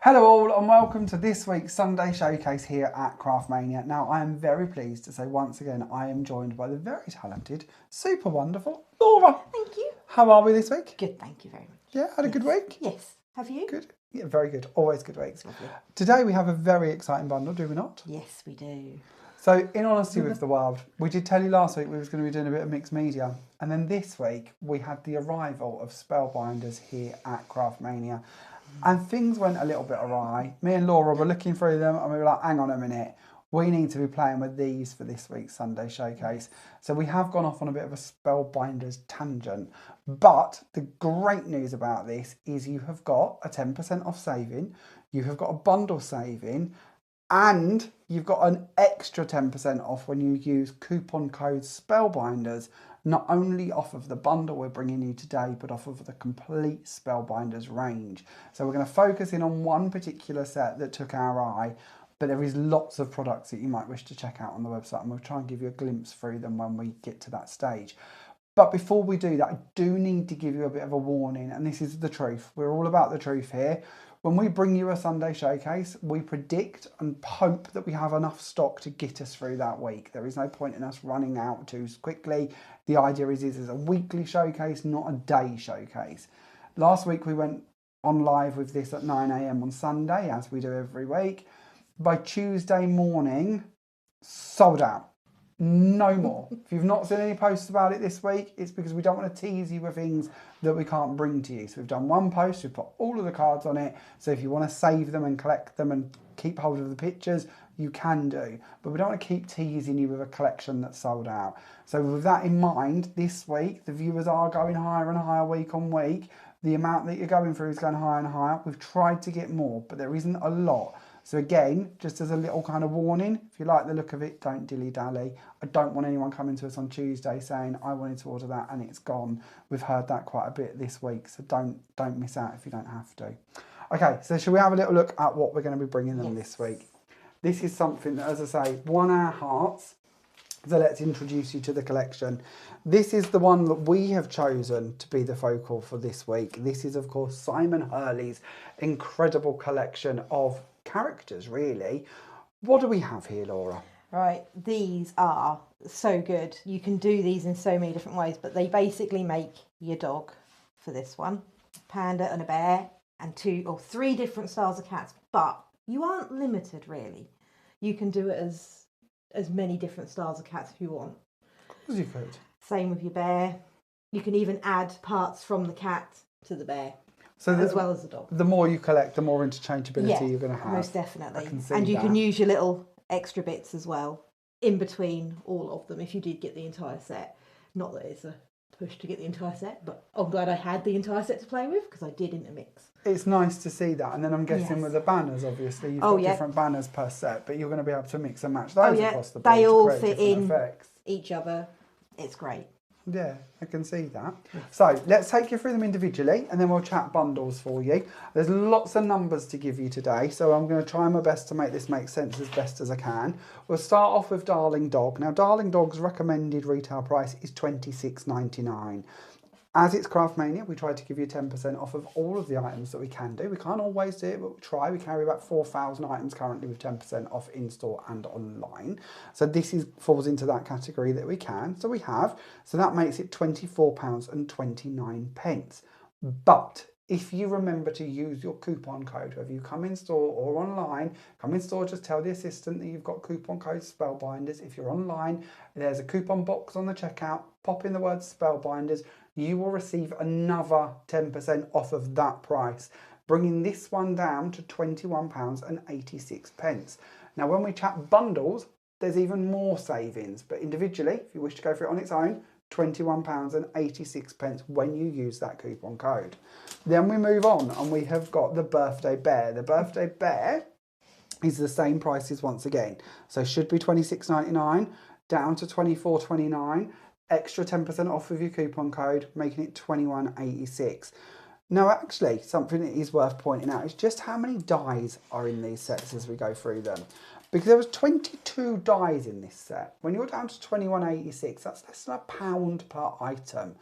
Hello all and welcome to this week's Sunday Showcase here at Craftmania. Now I am very pleased to say once again I am joined by the very talented, super wonderful Laura. Thank you. How are we this week? Good, thank you very much. Yeah, had a good week? Yes. Have you? Good. Yeah, very good. Always good weeks. Lovely. Today we have a very exciting bundle, do we not? Yes, we do. So in honesty with the world, we did tell you last week we was going to be doing a bit of mixed media, and then this week we had the arrival of Spellbinders here at Craftmania. And things went a little bit awry. Me and Laura were looking through them and we were like, hang on a minute, we need to be playing with these for this week's Sunday Showcase. So we have gone off on a bit of a Spellbinders tangent. But the great news about this is you have got a 10% off saving, you have got a bundle saving, and you've got an extra 10% off when you use coupon code Spellbinders, not only off of the bundle we're bringing you today, but off of the complete Spellbinders range. So we're going to focus in on one particular set that took our eye, but there is lots of products that you might wish to check out on the website, and we'll try and give you a glimpse through them when we get to that stage. But before we do that, I do need to give you a bit of a warning, and this is the truth. We're all about the truth here. When we bring you a Sunday Showcase, we predict and hope that we have enough stock to get us through that week. There is no point in us running out too quickly. The idea is it's a weekly showcase, not a day showcase. Last week we went on live with this at 9 AM on Sunday, as we do every week. By Tuesday morning, sold out. No more. If you've not seen any posts about it this week, it's because we don't want to tease you with things that we can't bring to you. So we've done one post, we've put all of the cards on it. So if you want to save them and collect them and keep hold of the pictures, you can do. But we don't want to keep teasing you with a collection that's sold out. So with that in mind, this week, the viewers are going higher and higher week on week. The amount that you're going through is going higher and higher. We've tried to get more, but there isn't a lot. So again, just as a little kind of warning, if you like the look of it, don't dilly-dally. I don't want anyone coming to us on Tuesday saying, I wanted to order that and it's gone. We've heard that quite a bit this week, so don't miss out if you don't have to. Okay, so shall we have a little look at what we're going to be bringing them this week? This is something that, as I say, won our hearts. So let's introduce you to the collection. This is the one that we have chosen to be the focal for this week. This is, of course, Simon Hurley's incredible collection of characters, really. What do we have here, Laura? Right, these are so good. You can do these in so many different ways, but they basically make your dog for this one. Panda and a bear and 2 or 3 different styles of cats, but you aren't limited really. You can do it as many different styles of cats if you want. Of course you could. Same with your bear. You can even add parts from the cat to the bear. So as well as the dog. The more you collect, the more interchangeability you're going to have. Most definitely. And you can use your little extra bits as well in between all of them if you did get the entire set. Not that it's a push to get the entire set, but I'm glad I had the entire set to play with because I did intermix. It's nice to see that. And then I'm guessing with the banners, obviously, you've got different banners per set, but you're going to be able to mix and match those across the board. They all fit in each other. It's great. Yeah, I can see that. So let's take you through them individually and then we'll chat bundles for you. There's lots of numbers to give you today, so I'm going to try my best to make this make sense as best as I can. We'll start off with Darling Dog. Now, Darling Dog's recommended retail price is $26.99. As it's Craftmania, we try to give you 10% off of all of the items that we can do. We can't always do it, but we try. We carry about 4,000 items currently with 10% off in-store and online. So this falls into that category that we can. So we have. So that makes it £24.29. But if you remember to use your coupon code, whether you come in store or online, come in store, just tell the assistant that you've got coupon code Spellbinders. If you're online, there's a coupon box on the checkout. Pop in the word Spellbinders. You will receive another 10% off of that price, bringing this one down to £21.86. Now, when we chat bundles, there's even more savings, but individually, if you wish to go for it on its own, £21.86 when you use that coupon code. Then we move on and we have got the Birthday Bear. The Birthday Bear is the same prices once again. So should be $26.99 down to $24.29. Extra 10% off with your coupon code, making it $21.86. Now, actually, something that is worth pointing out is just how many dies are in these sets as we go through them. Because there was 22 dies in this set. When you're down to $21.86, that's less than £1 per item.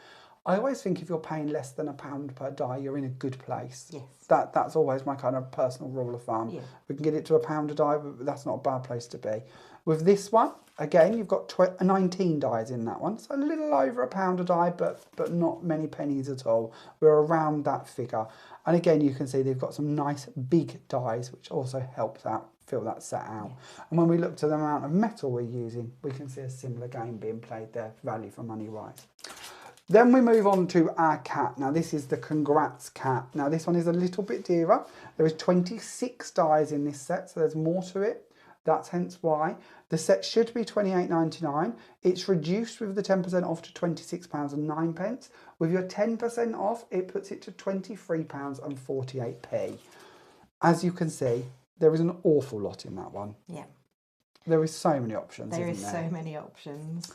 I always think if you're paying less than £1 per die, you're in a good place. Yes. That's always my kind of personal rule of thumb. Yeah. We can get it to £1 a die, but that's not a bad place to be. With this one, again, you've got 19 dies in that one, so a little over £1 a die, but not many pennies at all. We're around that figure. And again, you can see they've got some nice big dies, which also helps out fill that set out. Yes. And when we look to the amount of metal we're using, we can see a similar game being played there, value for money wise. Then we move on to our cat. Now this is the Congrats cat. Now this one is a little bit dearer. There is 26 dies in this set, so there's more to it. That's hence why. The set should be £28.99. It's reduced with the 10% off to £26.09. With your 10% off, it puts it to £23.48. As you can see, there is an awful lot in that one. Yeah. There is so many options, There is so many options.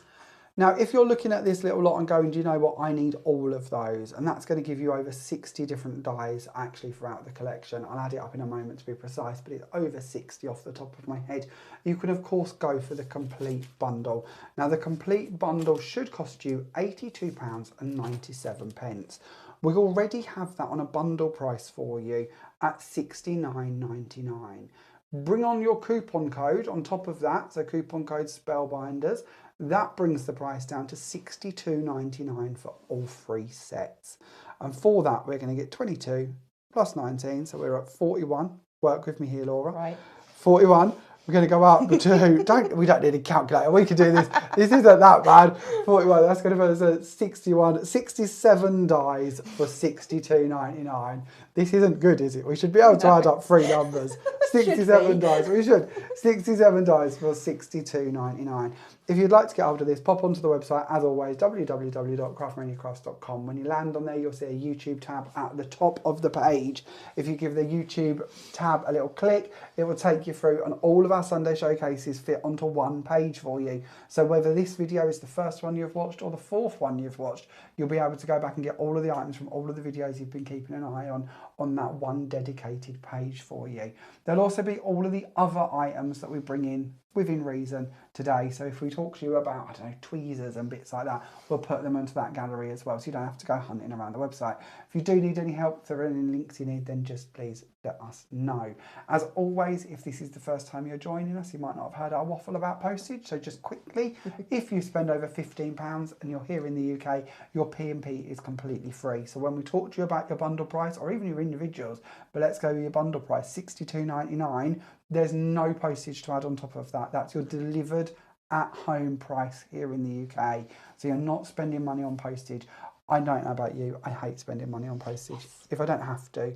Now, if you're looking at this little lot and going, do you know what, I need all of those, and that's going to give you over 60 different dies actually throughout the collection. I'll add it up in a moment to be precise, but it's over 60 off the top of my head. You can, of course, go for the complete bundle. Now, the complete bundle should cost you £82.97. We already have that on a bundle price for you at £69.99. Bring on your coupon code on top of that, so coupon code Spellbinders. That brings the price down to £62.99 for all 3 sets. And for that, we're going to get 22 plus 19, so we're at 41. Work with me here, Laura. Right. 41. We're going to go up to, we don't need a calculator, we can do this. This isn't that bad. 41, that's going to put us at 67 dies for £62.99. This isn't good, is it? We should be able to add up 3 numbers. 67 dies, we should. 67 dies for £62.99. If you'd like to get hold of this, pop onto the website, as always, www.craftmaniacrafts.com. When you land on there, you'll see a YouTube tab at the top of the page. If you give the YouTube tab a little click, it will take you through, and all of our Sunday showcases fit onto one page for you. So whether this video is the first one you've watched or the 4th one you've watched, you'll be able to go back and get all of the items from all of the videos you've been keeping an eye on that one dedicated page for you. There'll also be all of the other items that we bring in within reason today. So if we talk to you about, I don't know, tweezers and bits like that, we'll put them onto that gallery as well, so you don't have to go hunting around the website. If you do need any help, if there are any links you need, then just please let us know. As always, if this is the first time you're joining us, you might not have heard our waffle about postage, so just quickly, if you spend over £15 and you're here in the UK, your P&P is completely free. So when we talk to you about your bundle price, or even your individuals, but let's go with your bundle price, £62.99, there's no postage to add on top of that. That's your delivered at home price here in the UK. So you're not spending money on postage. I don't know about you, I hate spending money on postage if I don't have to.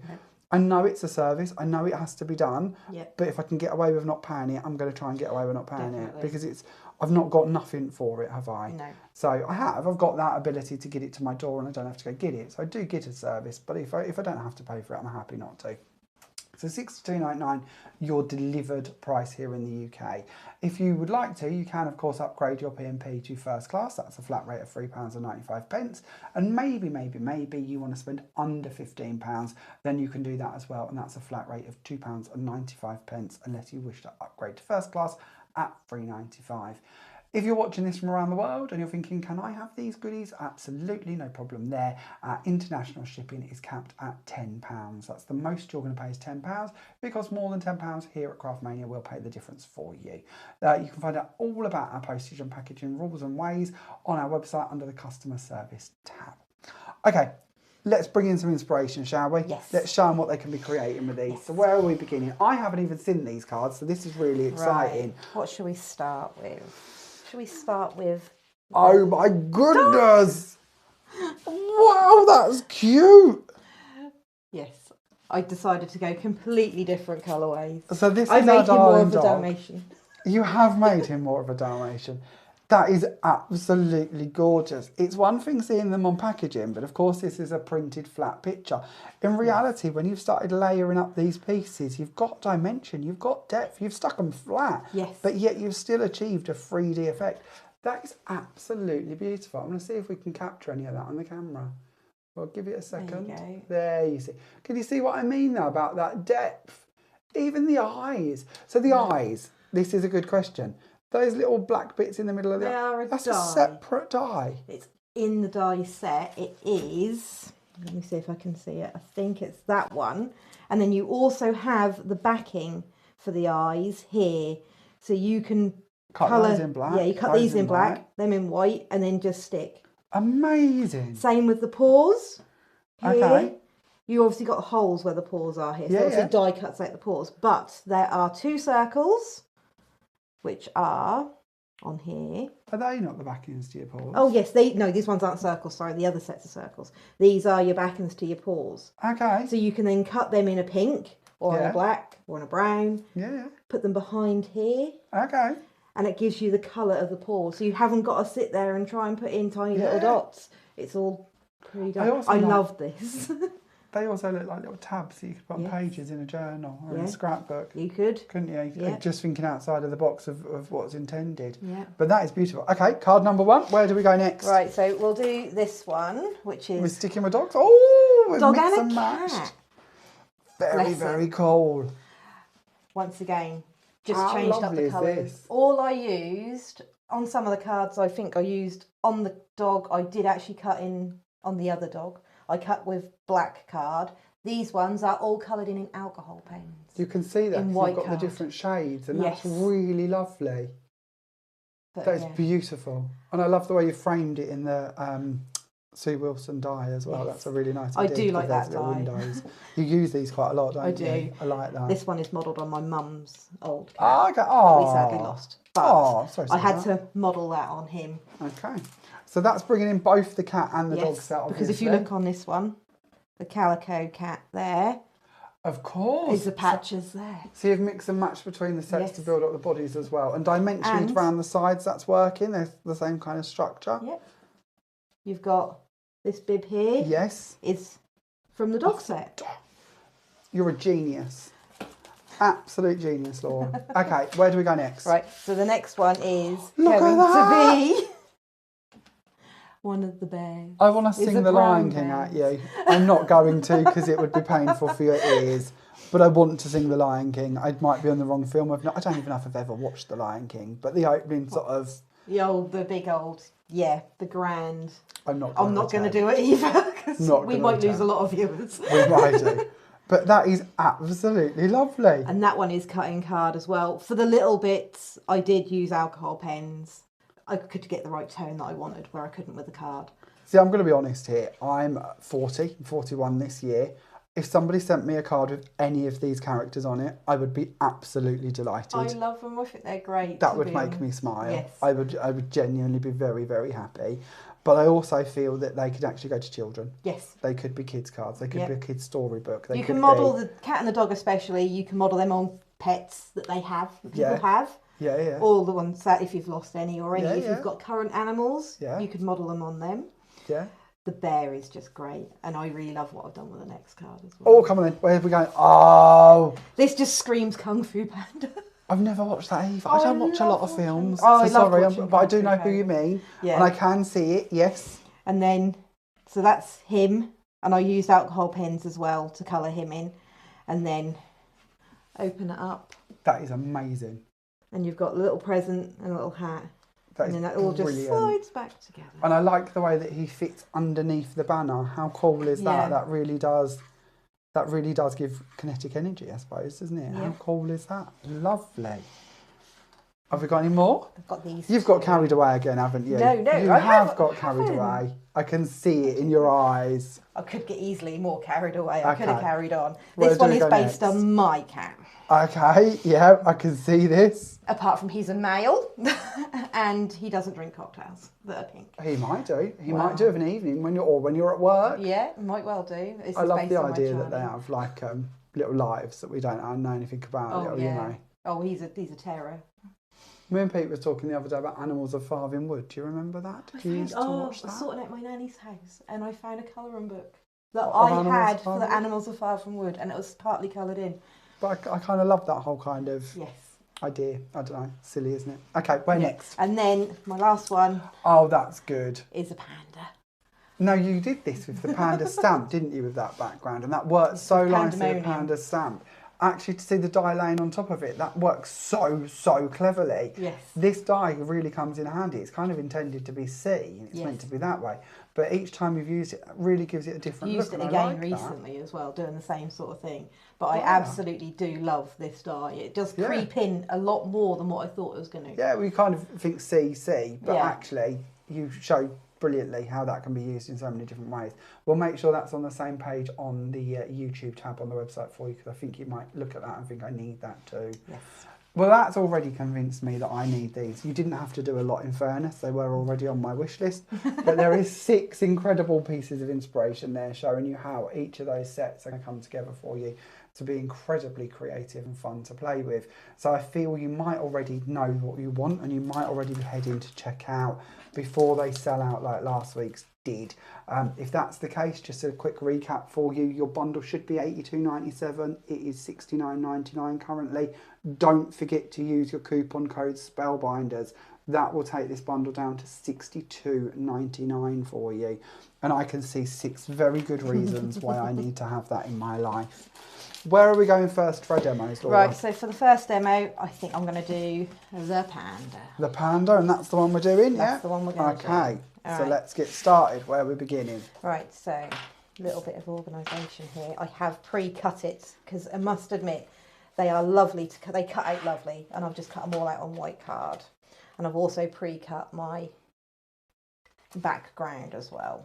I know it's a service, I know it has to be done, but if I can get away with not paying it, I'm going to try and get away with not paying it, because I've not got nothing for it, have I? No. So I've got that ability to get it to my door and I don't have to go get it. So I do get a service, but if I don't have to pay for it, I'm happy not to. So £62.99, your delivered price here in the UK. If you would like to, you can of course upgrade your P&P to first class. That's a flat rate of £3.95. And maybe you want to spend under £15, then you can do that as well. And that's a flat rate of £2.95, unless you wish to upgrade to first class at £3.95. If you're watching this from around the world and you're thinking, can I have these goodies? Absolutely, no problem there. International shipping is capped at £10. That's the most you're going to pay is £10. Because more than £10 here at Craftmania will pay the difference for you. You can find out all about our postage and packaging rules and ways on our website under the customer service tab. Okay, let's bring in some inspiration, shall we? Yes. Let's show them what they can be creating with these. Yes. So where are we beginning? I haven't even seen these cards, so this is really exciting. Right. What should we start with? Should we start with... Oh my goodness! Wow, that's cute! Yes, I decided to go completely different colourways. So this I is made our him more of a dog. Dalmatian. You have made him more of a Dalmatian. That is absolutely gorgeous. It's one thing seeing them on packaging, but of course this is a printed flat picture. In reality, when you've started layering up these pieces, you've got dimension, you've got depth, you've stuck them flat, yes, but yet you've still achieved a 3D effect. That is absolutely beautiful. I'm going to see if we can capture any of that on the camera. Well, give it a second. There you go. There you see. Can you see what I mean now about that depth? Even the eyes. So the eyes, this is a good question. Those little black bits in the middle of the eye, that's a separate die. It's in the die set, it is, let me see if I can see it, I think it's that one. And then you also have the backing for the eyes here. So you can colour those in black. Yeah, you cut these in black, them in white, and then just stick. Amazing. Same with the paws. Here. Okay. You obviously got holes where the paws are here. So Yeah, obviously die cuts out the paws. But there are 2 circles, which are on here. Are they not the backings to your paws? Oh yes, these ones aren't circles, sorry, the other sets of circles. These are your backings to your paws. Okay. So you can then cut them in a pink or in a black or in a brown. Yeah. Put them behind here. Okay. And it gives you the colour of the paw. So you haven't got to sit there and try and put in tiny little dots. It's all pre-done. I love this. They also look like little tabs that you could put on pages in a journal or in a scrapbook. You could. Couldn't you? Just thinking outside of the box of what's intended. Yeah. But that is beautiful. Okay, card number 1. Where do we go next? Right, so we'll do this one, which is... We're sticking with dogs. Oh, we've dog mixed and a matched. cat. Very, very cool. Once again, just How changed up lovely the is colours. this? All I used, on some of the cards I think I used on the dog, I did actually cut in on the other dog. I cut with black card. These ones are all coloured in alcohol pens. You can see that in you've white got card. the different shades and that's really lovely. But, that is beautiful. And I love the way you framed it in the Sue Wilson die as well. That's a really nice idea. I do like that little die. windows. You use these quite a lot, don't you? I do. I like that. This one is modelled on my mum's old cat. Oh, okay. That we sadly lost. But sorry I had to model that on him. Okay. So that's bringing in both the cat and the dog set, obviously. Because if you look on this one, the calico cat there. Of course. Is the patches there. So you've mixed and matched between the sets to build up the bodies as well. And dimensions And around the sides, that's working. They're the same kind of structure. Yep. You've got this bib here. Yes. Is from the dog set. You're a genius. Absolute genius, Laura. Okay, where do we go next? Right, so the next one is Look going at to be one of the bears. I want to sing a the Lion brown King bear. at you. I'm not going to because it would be painful for your ears. But I want to sing the Lion King. I might be on the wrong film. I don't even know if I've ever watched the Lion King. But the opening sort of... The big old, the grand. I'm not going to do it either because we might lose a lot of viewers. We might do. But that is absolutely lovely. And that one is cutting card as well. For the little bits, I did use alcohol pens. I could get the right tone that I wanted where I couldn't with the card. See, I'm going to be honest here. I'm 41 this year. If somebody sent me a card with any of these characters on it, I would be absolutely delighted. I love them. I think they're great. That would make me smile. Yes. I would genuinely be very, very happy. But I also feel that they could actually go to children. Yes. They could be kids' cards. They could be a kids' storybook. You can model the cat and the dog especially. You can model them on pets that they have, that people have. Yeah. All the ones that if you've lost any or any, if yeah. you've got current animals, Yeah. you could model them on them. Yeah. The bear is just great. And I really love what I've done with the next card as well. Oh, come on then. Where are we going? Oh. This just screams Kung Fu Panda. I've never watched that either. I don't watch a lot of films. Oh, so sorry, but I do Kung Fu know who Panda. you mean. Yeah. And I can see it, yes. And then, so that's him. And I used alcohol pens as well to colour him in. And then open it up. That is amazing. And you've got a little present and a little hat. That and is then that all just brilliant. slides back together. And I like the way that he fits underneath the banner. How cool is that? Yeah. That really does give kinetic energy, I suppose, doesn't it? Yeah. How cool is that? Lovely. Have we got any more? I've got these. You've got carried away again, haven't you? No, You I have got carried haven't. away. I can see it in your eyes. I could get easily more carried away. I could have Okay. carried on. Where This do one we is go based next? on my cat. Okay, yeah, I can see this. Apart from he's a male and he doesn't drink cocktails that are pink. He might do. He Wow. might do of an evening when you're at work. Yeah, might well do. This I is love based the on my idea that they Charlie. have like little lives that we don't know anything about. Oh, little, yeah. You know. Oh, he's a terror. Me and Pete was talking the other day about Animals of Farthing Wood. Do you remember that? Did you used to watch I was that? sorting out my nanny's house and I found a colouring book that Of I Animals had of for the Farthing Wood? Animals of Farthing Wood and it was partly coloured in. But I kind of love that whole kind of Yes. idea. I don't know. Silly, isn't it? Okay, where next? And then my last one Oh, that's good. is a panda. No, you did this with the panda stamp, didn't you, with that background? And that worked so nicely, the pandemonium. panda stamp. actually to see the dye laying on top of it, that works so cleverly. Yes. This dye really comes in handy. It's kind of intended to be C, it's meant to be that way. But each time you've used it, it really gives it a different look. Used it again recently as well, doing the same sort of thing. But I absolutely do love this dye. It does creep in a lot more than what I thought it was going to. Yeah, we kind of think C, but actually you show brilliantly how that can be used in so many different ways. We'll make sure that's on the same page on the YouTube tab on the website for you, because I think you might look at that and think I need that too. Yes. Well, that's already convinced me that I need these. You didn't have to do a lot, in fairness. They were already on my wish list. But there is 6 incredible pieces of inspiration there showing you how each of those sets are going to come together for you to be incredibly creative and fun to play with. So I feel you might already know what you want, and you might already be heading to check out before they sell out like last week's did. If that's the case, just a quick recap for you. Your bundle should be $82.97. It is $69.99 currently. Don't forget to use your coupon code Spellbinders. That will take this bundle down to $62.99 for you. And I can see 6 very good reasons why I need to have that in my life. Where are we going first for our demos, Laura? Right, so for the first demo, I think I'm going to do the panda. The panda, and that's the one we're doing, yeah? That's the one we're going to do. Okay, so let's get started. Where are we beginning? Right, so a little bit of organisation here. I have pre-cut it, because I must admit, they are lovely to cut. They cut out lovely, and I've just cut them all out on white card. And I've also pre-cut my background as well.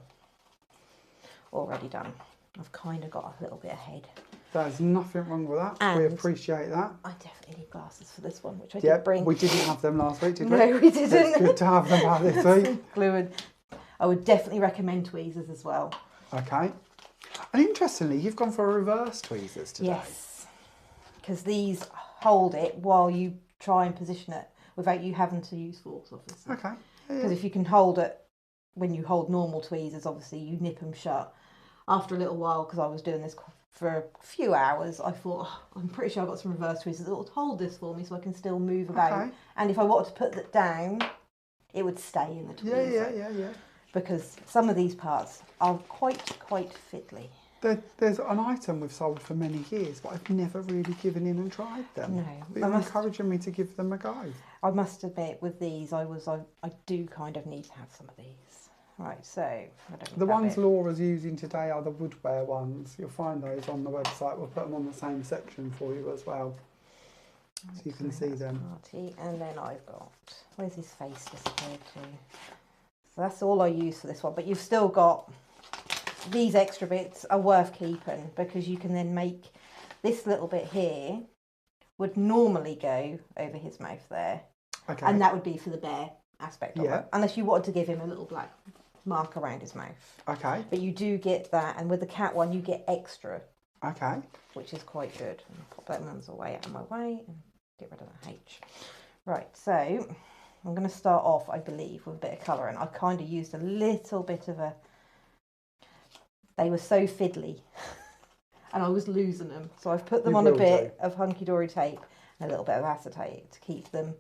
Already done. I've kind of got a little bit ahead. There's nothing wrong with that. And we appreciate that. I definitely need glasses for this one, which I did bring. We didn't have them last week, did we? No, we didn't. It's good to have them back this week. Fluid. I would definitely recommend tweezers as well. Okay. And interestingly, you've gone for reverse tweezers today. Yes. Because these hold it while you try and position it without you having to use forks, obviously. Okay. Because if you can hold it, when you hold normal tweezers, obviously you nip them shut. After a little while, because I was doing this for a few hours, I thought, I'm pretty sure I've got some reverse tweezers that will hold this for me so I can still move about. Okay. And if I wanted to put that down, it would stay in the tweezer. Yeah. Because some of these parts are quite fiddly. There's an item we've sold for many years, but I've never really given in and tried them. No. But you're encouraging me to give them a go. I must admit, with these, I do kind of need to have some of these. Right, so the ones Laura's using today are the woodware ones. You'll find those on the website. We'll put them on the same section for you as well, so you can see them. And then I've got, where's his face disappeared to? So that's all I use for this one. But you've still got these extra bits are worth keeping, because you can then make this little bit here would normally go over his mouth there, and that would be for the bear aspect of it, unless you wanted to give him a little black mark around his mouth. Okay. But you do get that, and with the cat one you get extra. Okay. Which is quite good. Pop that one's away out of my way and get rid of that H. Right, so I'm going to start off, I believe, with a bit of colour, and I kind of used a little bit of a... They were so fiddly and I was losing them, so I've put them on a bit of hunky-dory tape and a little bit of acetate to keep them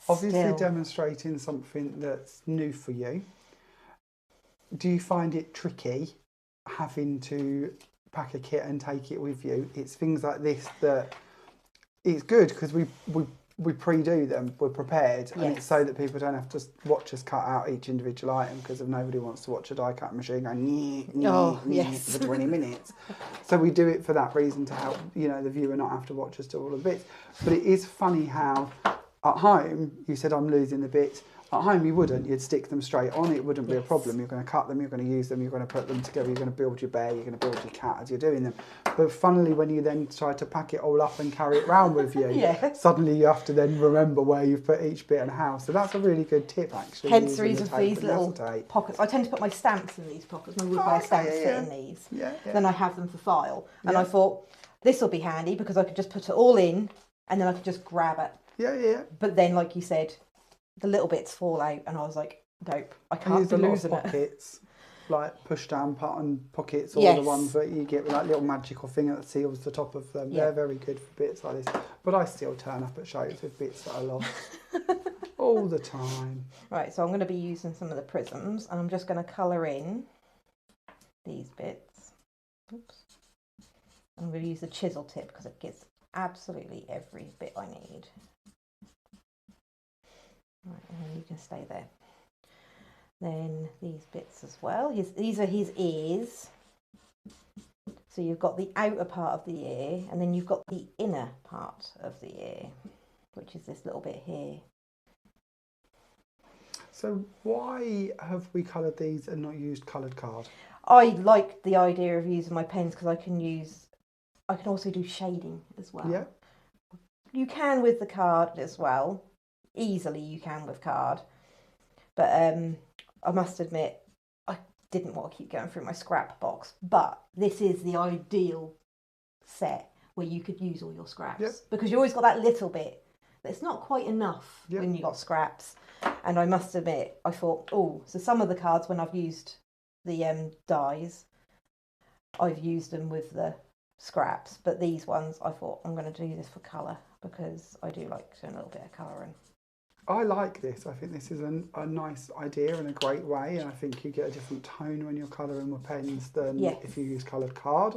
obviously demonstrating something that's new for you. Do you find it tricky having to pack a kit and take it with you? It's things like this that it's good because we pre-do them, we're prepared, and it's so that people don't have to watch us cut out each individual item, because if nobody wants to watch a die cut machine going for 20 minutes. So we do it for that reason, to help the viewer not have to watch us do all the bits. But it is funny how at home you said I'm losing the bits. At home you wouldn't, you'd stick them straight on, it wouldn't be a problem. You're going to cut them, you're going to use them, you're going to put them together, you're going to build your bear, you're going to build your cat as you're doing them. But funnily, when you then try to pack it all up and carry it around with you, suddenly you have to then remember where you've put each bit and how. So that's a really good tip, actually. Hence the reason for these little pockets. I tend to put my stamps in these pockets, my woodware stamps fit in these. Then I have them for file. And I thought, this will be handy because I could just put it all in and then I could just grab it. But then, like you said, the little bits fall out, and I was like, nope, I can't be losing it. Pockets, like push down button pockets, or the ones that you get with that little magical thing that seals the top of them. They're very good for bits like this. But I still turn up at shows with bits that are lost all the time. Right, so I'm going to be using some of the prisms, and I'm just going to colour in these bits. Oops. I'm going to use the chisel tip because it gets absolutely every bit I need. Right, and then you can stay there. Then these bits as well. These are his ears. So you've got the outer part of the ear, and then you've got the inner part of the ear, which is this little bit here. So why have we coloured these and not used coloured card? I like the idea of using my pens because I can also do shading as well. Yeah. You can with the card as well. Easily you can with card. But I must admit, I didn't want to keep going through my scrap box. But this is the ideal set where you could use all your scraps. Yep. Because you always got that little bit. But it's not quite enough Yep. when you got scraps. And I must admit, I thought, oh, so some of the cards when I've used the dies, I've used them with the scraps. But these ones, I thought, I'm going to do this for colour because I do like doing a little bit of colouring. I like this. I think this is a nice idea and a great way. And I think you get a different tone when you're colouring with pens than if you use coloured card.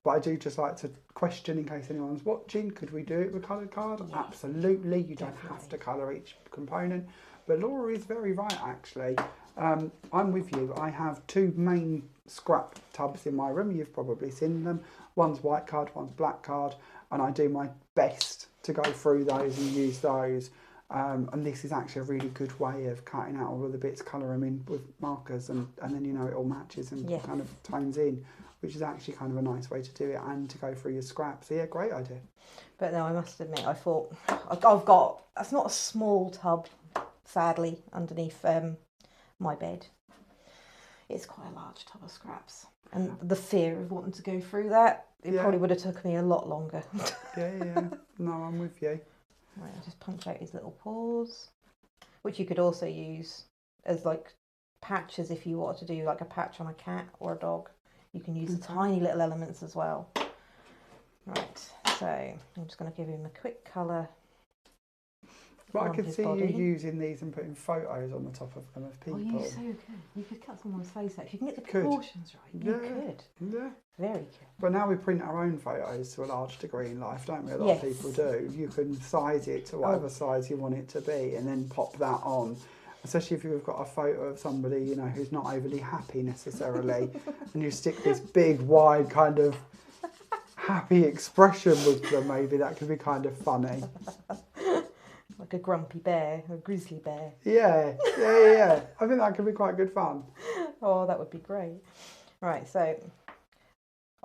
But I do just like to question in case anyone's watching, could we do it with coloured card? Yeah. Absolutely. You don't have to colour each component. But Laura is very right, actually. I'm with you. I have two main scrap tubs in my room. You've probably seen them. One's white card, one's black card. And I do my best to go through those and use those. And this is actually a really good way of cutting out all of the bits, colour them in with markers, and then you know it all matches and kind of tones in, which is actually kind of a nice way to do it and to go through your scraps. So yeah, great idea. But no, I must admit, I thought I've got, that's not a small tub, sadly, underneath my bed. It's quite a large tub of scraps, and the fear of wanting to go through that, it probably would have took me a lot longer. yeah. No, I'm with you. Right, I'll just punch out his little paws, which you could also use as like patches if you wanted to do like a patch on a cat or a dog. You can use the tiny little elements as well. Right, so I'm just going to give him a quick colour. But I could see you using these and putting photos on the top of them of people. Oh, you so good. You could cut someone's face out. If you can get the proportions right, you could. Yeah. Very good. But now we print our own photos to a large degree in life, don't we? A lot of people do. You can size it to whatever size you want it to be and then pop that on. Especially if you've got a photo of somebody, you know, who's not overly happy necessarily, and you stick this big, wide kind of happy expression with them, maybe that could be kind of funny. Like a grumpy bear, a grizzly bear. Yeah. I think that could be quite good fun. Oh, that would be great. Right, so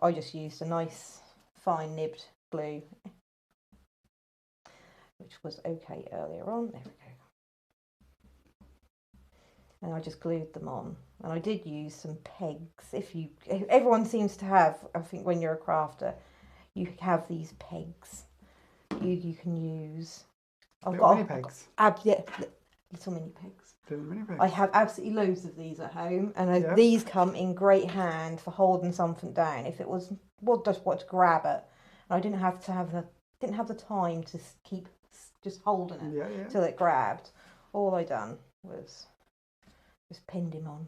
I just used a nice fine nibbed glue, which was okay earlier on. There we go. And I just glued them on. And I did use some pegs. If everyone seems to have, I think when you're a crafter, you have these pegs you can use. Mini pegs. Little mini pegs. Little mini pegs. I have absolutely loads of these at home, and these come in great hand for holding something down. If it was just what to grab it, and I didn't have the time to keep just holding it till it grabbed. All I done was just pinned him on.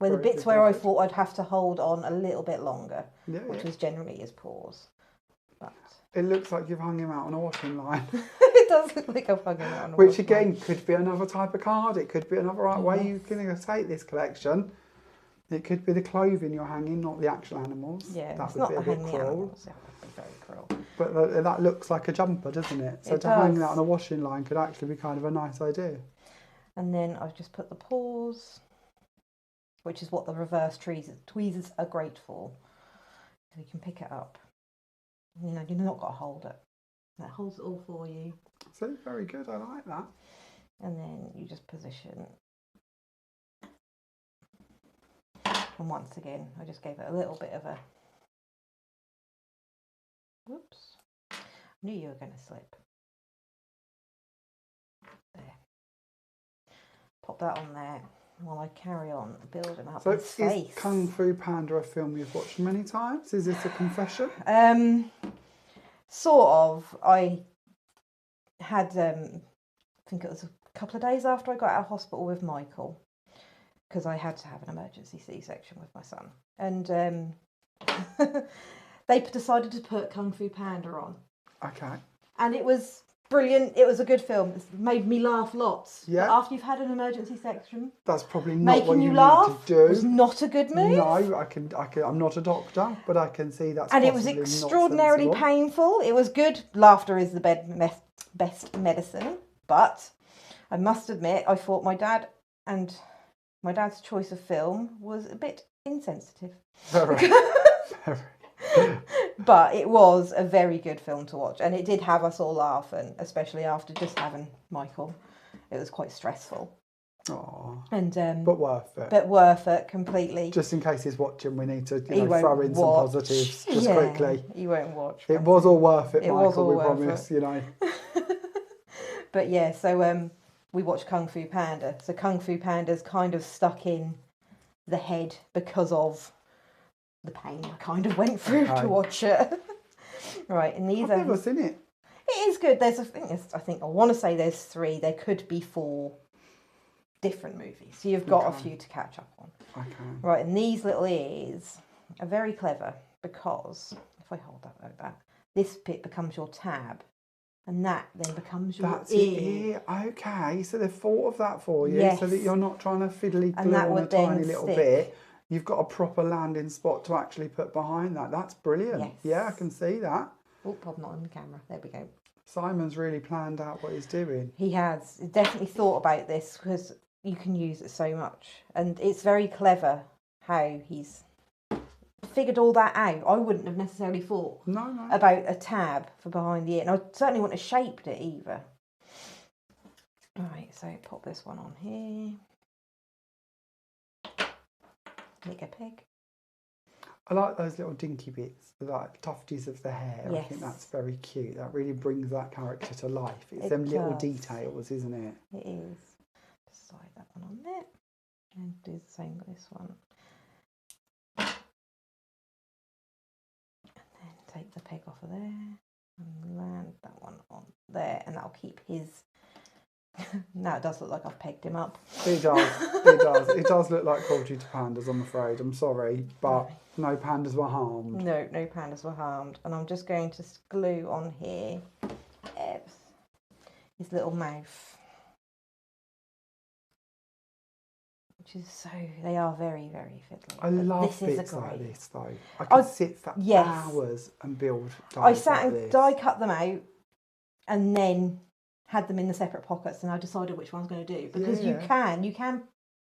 The bits where I thought I'd have to hold on a little bit longer, which was generally his paws. But it looks like you've hung him out on a washing line. It does look like I've hung him out on a Which again could be another type of card. It could be another way you can take this collection. It could be the clothing you're hanging, not the actual animals. Yeah, that it's would not be a bit hanging cruel. Animals. That would be very cruel. But that looks like a jumper, doesn't it? So hang that on a washing line could actually be kind of a nice idea. And then I've just put the paws, which is what the reverse tweezers are great for. So you can pick it up. You know, you've not got to hold it. That holds it all for you. So very good, I like that. And then you just position. And once again, I just gave it a little bit of a... Whoops. I knew you were going to slip. There. Pop that on there while I carry on building up his face. Is Kung Fu Panda a film you've watched many times? Is this a confession? Sort of. I had, I think it was a couple of days after I got out of hospital with Michael, because I had to have an emergency C-section with my son. And they decided to put Kung Fu Panda on. Okay. And it was brilliant. It was a good film. It made me laugh lots. Yeah. But after you've had an emergency section, That's probably not making what you laugh need to do. was not a good move. No, I can. I'm not a doctor, but I can see that's. And it was extraordinarily painful. It was good. Laughter is the best medicine. But I must admit, I thought my dad's choice of film was a bit insensitive. Very. But it was a very good film to watch, and it did have us all laughing, especially after just having Michael. It was quite stressful. Aww. And but worth it. But worth it completely. Just in case he's watching, we need to throw in some positives just quickly. He won't watch. It was all worth it, Michael. Was all we worth promise, it. But yeah, so we watched Kung Fu Panda. So Kung Fu Panda's kind of stuck in the head because of the pain I kind of went through to watch it. Right, and these I've never seen it. It is good. I want to say there's 3. There could be 4 different movies. So you've got a few to catch up on. Okay. Right, and these little ears are very clever because if I hold that like that, this bit becomes your tab. And that then becomes your ear. Okay, so they've thought of that for you, yes. so that you're not trying to fiddly glue on a tiny little bit. You've got a proper landing spot to actually put behind that. That's brilliant. Yes. Yeah, I can see that. Oh, probably not on the camera. There we go. Simon's really planned out what he's doing. He has. He definitely thought about this because you can use it so much. And it's very clever how he's figured all that out. I wouldn't have necessarily thought about a tab for behind the ear. And I certainly wouldn't have shaped it either. Right, so pop this one on here. Like a pig. I like those little dinky bits, like tufties of the hair. Yes. I think that's very cute. That really brings that character to life. It's them little details, isn't it? It is. Just slide that one on there. And do the same with this one. And then take the peg off of there. And land that one on there. And that'll keep his... Now it does look like I've pegged him up. It does. It does. It does look like cruelty to pandas, I'm afraid. I'm sorry, but no pandas were harmed. No pandas were harmed. And I'm just going to glue on here his little mouth. Which is they are very, very fiddly. I love bits like this though. I could sit for hours and build dies I sat like and die cut them out and then had them in the separate pockets, and I decided which one I was going to do because you can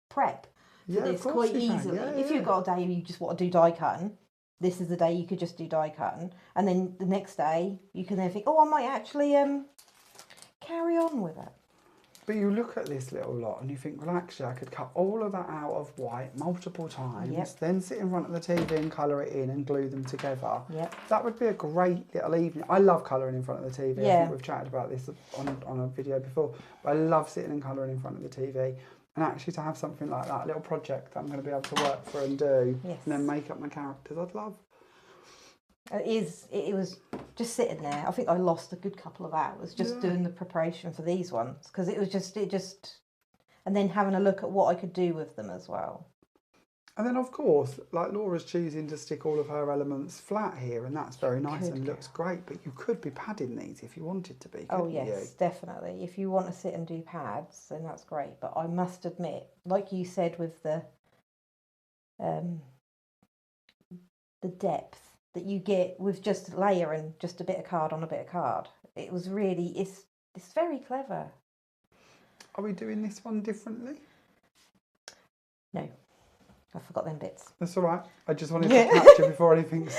prep for this quite easily. If you've got a day you just want to do die cutting, this is the day you could just do die cutting, and then the next day you can then think, oh, I might actually carry on with it. But you look at this little lot and you think, well, actually, I could cut all of that out of white multiple times, then sit in front of the TV and colour it in and glue them together. Yep. That would be a great little evening. I love colouring in front of the TV. I think we've chatted about this on a video before. But I love sitting and colouring in front of the TV. And actually to have something like that, a little project that I'm going to be able to work for and do, and then make up my characters, I'd love. It was just sitting there. I think I lost a good couple of hours just doing the preparation for these ones because it just, and then having a look at what I could do with them as well. And then of course, like Laura's choosing to stick all of her elements flat here, and that's very nice and looks great. But you could be padding these if you wanted to be. Oh yes, definitely. If you want to sit and do pads, then that's great. But I must admit, like you said with the depth that you get with just layering just a bit of card on a bit of card. It was really, it's very clever. Are we doing this one differently? No, I forgot them bits. That's all right. I just wanted to capture before anything's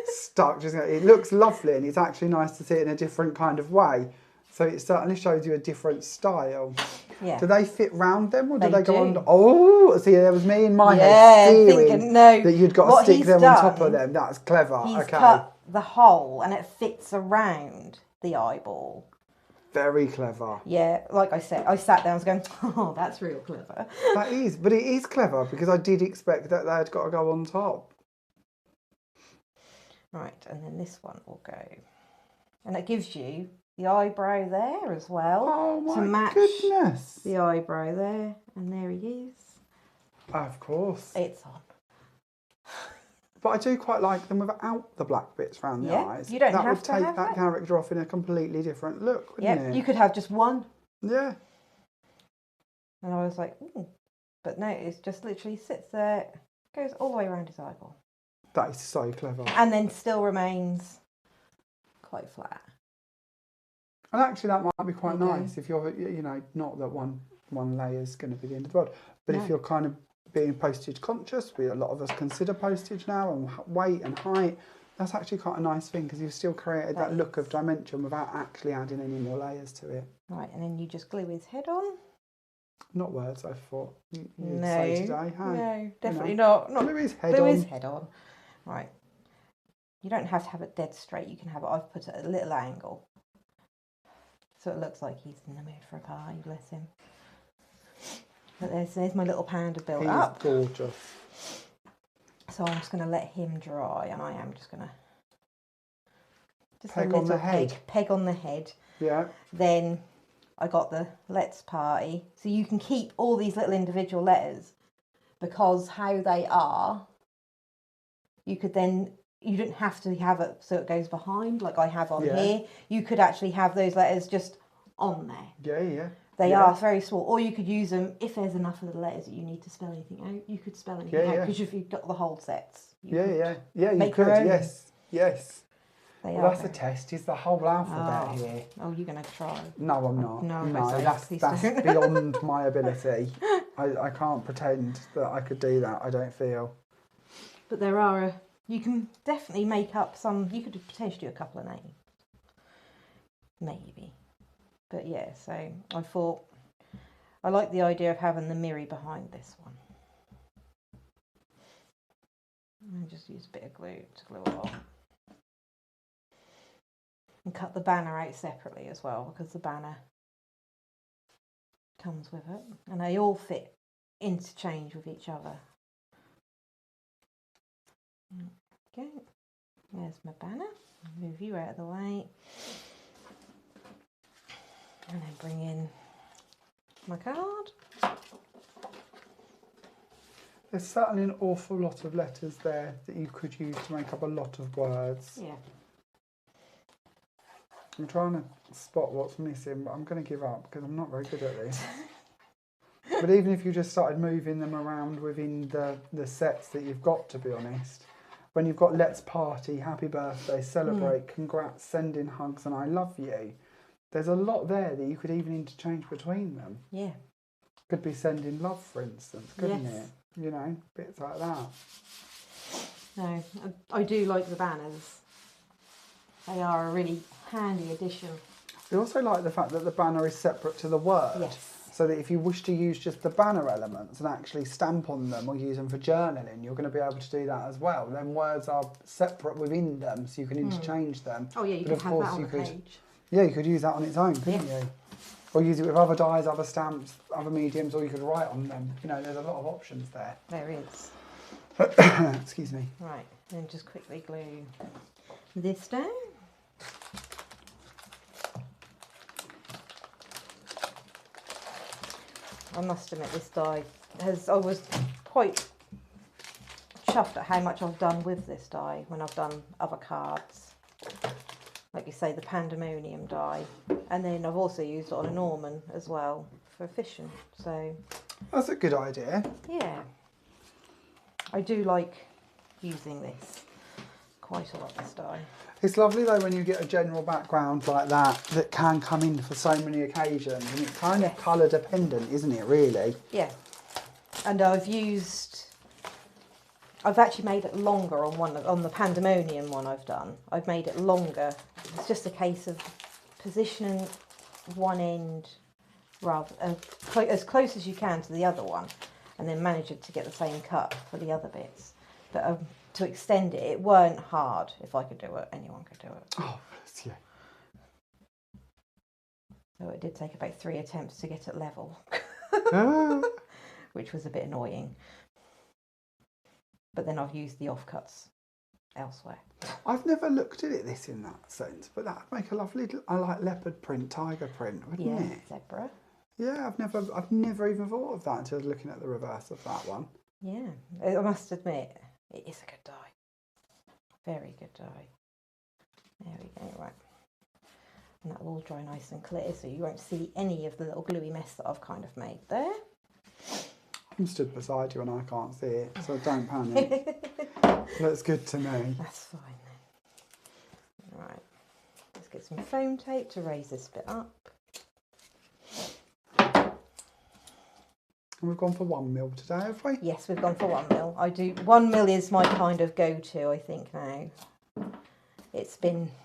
stuck. It looks lovely and it's actually nice to see it in a different kind of way. So it certainly shows you a different style. Yeah. Do they fit round them or do they go on? Oh, see, there was me in my head thinking that you'd got to stick them on top of them. That's clever. He's cut the hole and it fits around the eyeball. Very clever. Yeah, like I said, I sat down and was going, oh, that's real clever. That is, but it is clever because I did expect that they had got to go on top. Right, and then this one will go. And it gives you the eyebrow there as well. Oh my to match goodness. The eyebrow there. And there he is. Of course. It's on. But I do quite like them without the black bits around the eyes. You don't that have would to take have that it. character off in a completely different look, wouldn't it? You could have just one. Yeah. And I was like, ooh. But no, it just literally sits there, goes all the way around his eyeball. That is so clever. And then still remains quite flat. And actually that might be quite There you nice if you're, you know, not that one layer is going to be the end of the world, but No. if you're kind of being postage conscious, a lot of us consider postage now, and weight and height, that's actually quite a nice thing because you've still created that look of dimension without actually adding any more layers to it. Right, and then you just glue his head on. Not words I thought you'd No, say today, hey? no, definitely You know, not. glue his head glue on. his head on. Right. You don't have to have it dead straight. You can have it, I've put it at a little angle. So it looks like he's in the mood for a pie, bless him. But there's my little panda built up. He's gorgeous. So I'm just going to let him dry, and I am just going to... Just Peg a on the little head. peg on the head. Yeah. Then I got the Let's Party. So you can keep all these little individual letters, because how they are, you could then... You don't have to have it so it goes behind, like I have on here. You could actually have those letters just on there. Yeah. They are very small. Or you could use them, if there's enough of the letters that you need to spell anything out, you could spell anything out. Because if you've got the whole sets. Yeah, you make could, your own. yes. They Well, are that's a test. Is the whole alphabet here? Oh, you're going to try. No, I'm not. No, that's beyond my ability. I can't pretend that I could do that, I don't feel. But there are you can definitely make up some, you could potentially do a couple of names. Maybe. But yeah, so I thought, I like the idea of having the mirror behind this one. And just use a bit of glue to glue it on. And cut the banner out separately as well, because the banner comes with it. And they all fit interchange with each other. Okay, there's my banner. I'll move you out of the way. And then bring in my card. There's certainly an awful lot of letters there that you could use to make up a lot of words. Yeah. I'm trying to spot what's missing, but I'm going to give up because I'm not very good at this. But even if you just started moving them around within the sets that you've got, to be honest, when you've got Let's Party, Happy Birthday, Celebrate, Congrats, Sending Hugs, and I Love You, there's a lot there that you could even interchange between them. Yeah. Could be Sending Love, for instance, couldn't it? You know, bits like that. No, I do like the banners. They are a really handy addition. I also like the fact that the banner is separate to the word. Yes. So that if you wish to use just the banner elements and actually stamp on them or use them for journaling, you're going to be able to do that as well. Then words are separate within them, so you can interchange them. Oh yeah, you but could have that on the page. Yeah, you could use that on its own, couldn't you? Or use it with other dyes, other stamps, other mediums, or you could write on them. You know, there's a lot of options there. There is. Excuse me. Right, then just quickly glue this down. I must admit, this die I was quite chuffed at how much I've done with this die when I've done other cards. Like you say, the Pandemonium die. And then I've also used it on a Norman as well for fishing. So That's a good idea. yeah, I do like using this quite a lot, this die. It's lovely though when you get a general background like that can come in for so many occasions, and it's kind of colour dependent, isn't it, really? Yeah. And I've actually made it longer on the Pandemonium one I've done. I've made it longer. It's just a case of positioning one end rather as close as you can to the other one, and then managing to get the same cut for the other bits. But to extend it, it weren't hard. If I could do it, anyone could do it. Oh, bless you. So it did take about 3 attempts to get it level, which was a bit annoying. But then I've used the offcuts elsewhere. I've never looked at this in that sense, but that would make a lovely, I like leopard print, tiger print, wouldn't it? Zebra. Yeah, I've never even thought of that until looking at the reverse of that one. Yeah, I must admit, it is a good die. Very good dye. There we go, right. And that will all dry nice and clear, so you won't see any of the little gluey mess that I've kind of made there. I'm stood beside you and I can't see it, so don't panic. Looks good to me. That's fine then. Right, let's get some foam tape to raise this bit up. And we've gone for 1 mil today, have we? Yes, we've gone for 1 mil. 1 mil is my kind of go-to, I think, now.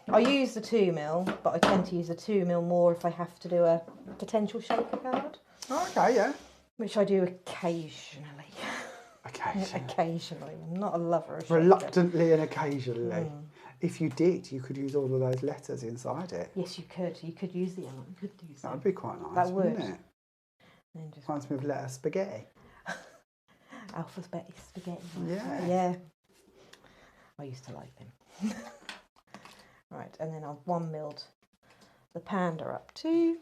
I use the 2 mil, but I tend to use the 2 mil more if I have to do a potential shaker card. Oh, okay, yeah. Which I do occasionally. Occasionally. I'm not a lover of shaker. Reluctantly and occasionally. If you did, you could use all of those letters inside it. Yes, you could. You could use the L. You could do so. That would be quite nice, that would. wouldn't it? And just Reminds me of letter spaghetti. alphabet spaghetti. Yeah. Yeah. I used to like them. Right, and then I've 1 milled the panda up too.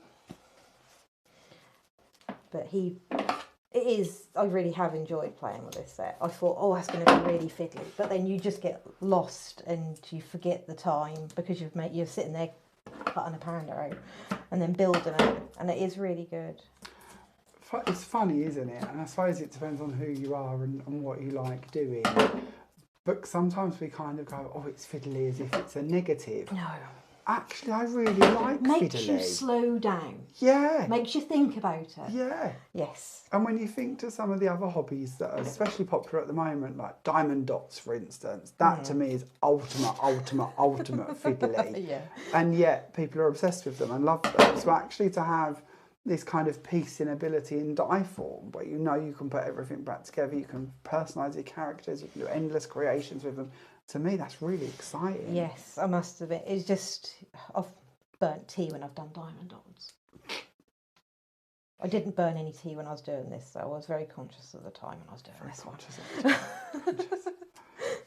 But I really have enjoyed playing with this set. I thought, oh, that's going to be really fiddly. But then you just get lost and you forget the time because you're sitting there cutting a panda out and then building it. And it is really good. It's funny, isn't it? And I suppose it depends on who you are and what you like doing. But sometimes we kind of go, oh, it's fiddly, as if it's a negative. No. Actually, I really like fiddly. Makes you slow down. Yeah. Makes you think about it. Yeah. Yes. And when you think to some of the other hobbies that are especially popular at the moment, like diamond dots, for instance, that to me is ultimate fiddly. Yeah. And yet people are obsessed with them and love them. So actually to have this kind of piecing ability in die form, where you know you can put everything back together, you can personalise your characters, you can do endless creations with them. To me, that's really exciting. Yes, I must admit, it's just, I've burnt tea when I've done diamond dots. I didn't burn any tea when I was doing this, so I was very conscious of the time when I was doing this one.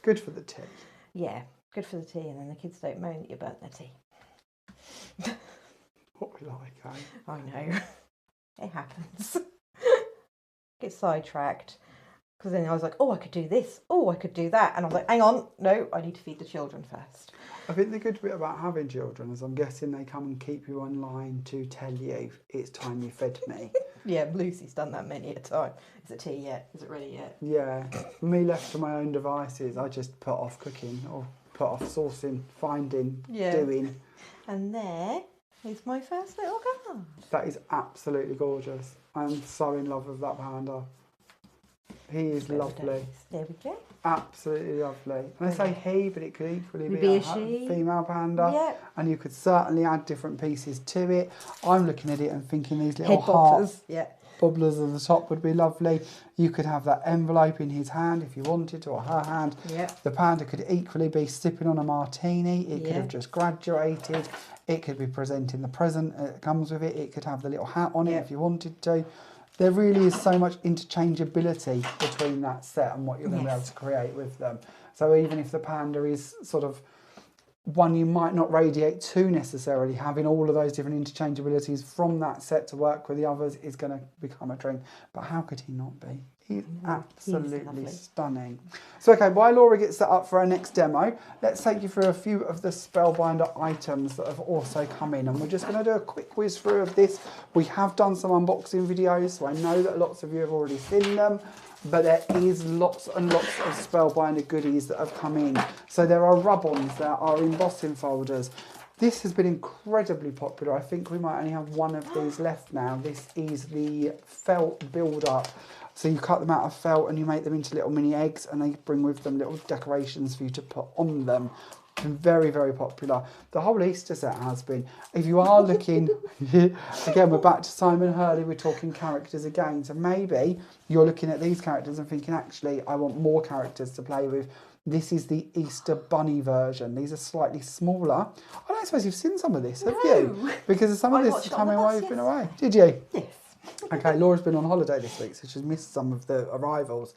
Good for the tea. Yeah, good for the tea, and then the kids don't moan that you burnt their tea. What we like, eh? I know. It happens. Get sidetracked. Because then I was like, oh, I could do this. Oh, I could do that. And I was like, hang on. No, I need to feed the children first. I think the good bit about having children is I'm guessing they come and keep you online to tell you it's time you fed me. Yeah, Lucy's done that many a time. Is it tea yet? Is it ready yet? Yeah. Me left to my own devices, I just put off cooking or put off sourcing, finding, doing. And there is my first little card. That is absolutely gorgeous. I'm so in love with that panda. He is lovely. There we go. Absolutely lovely. And I say he, but it could equally be a female panda. Yep. And you could certainly add different pieces to it. I'm looking at it and thinking these little head heart bobblers at the top would be lovely. You could have that envelope in his hand if you wanted to, or her hand. Yep. The panda could equally be sipping on a martini. It could have just graduated. It could be presenting the present that comes with it. It could have the little hat on it if you wanted to. There really is so much interchangeability between that set and what you're going to be able to create with them. So even if the panda is sort of one you might not radiate to necessarily, having all of those different interchangeabilities from that set to work with the others is going to become a dream. But how could he not be? He's absolutely stunning. So, okay, while Laura gets set up for our next demo, let's take you through a few of the Spellbinder items that have also come in. And we're just going to do a quick whiz through of this. We have done some unboxing videos, so I know that lots of you have already seen them. But there is lots and lots of Spellbinder goodies that have come in. So there are rub-ons, there are embossing folders. This has been incredibly popular. I think we might only have one of these left now. This is the felt build-up. So you cut them out of felt and you make them into little mini eggs, and they bring with them little decorations for you to put on them. Been very, very popular. The whole Easter set has been. If you are looking, again, we're back to Simon Hurley, we're talking characters again. So maybe you're looking at these characters and thinking, actually, I want more characters to play with. This is the Easter Bunny version. These are slightly smaller. I don't suppose you've seen some of this, have you? Because some of this is coming while you've been away. Did you? Yes. Okay, Laura's been on holiday this week, so she's missed some of the arrivals.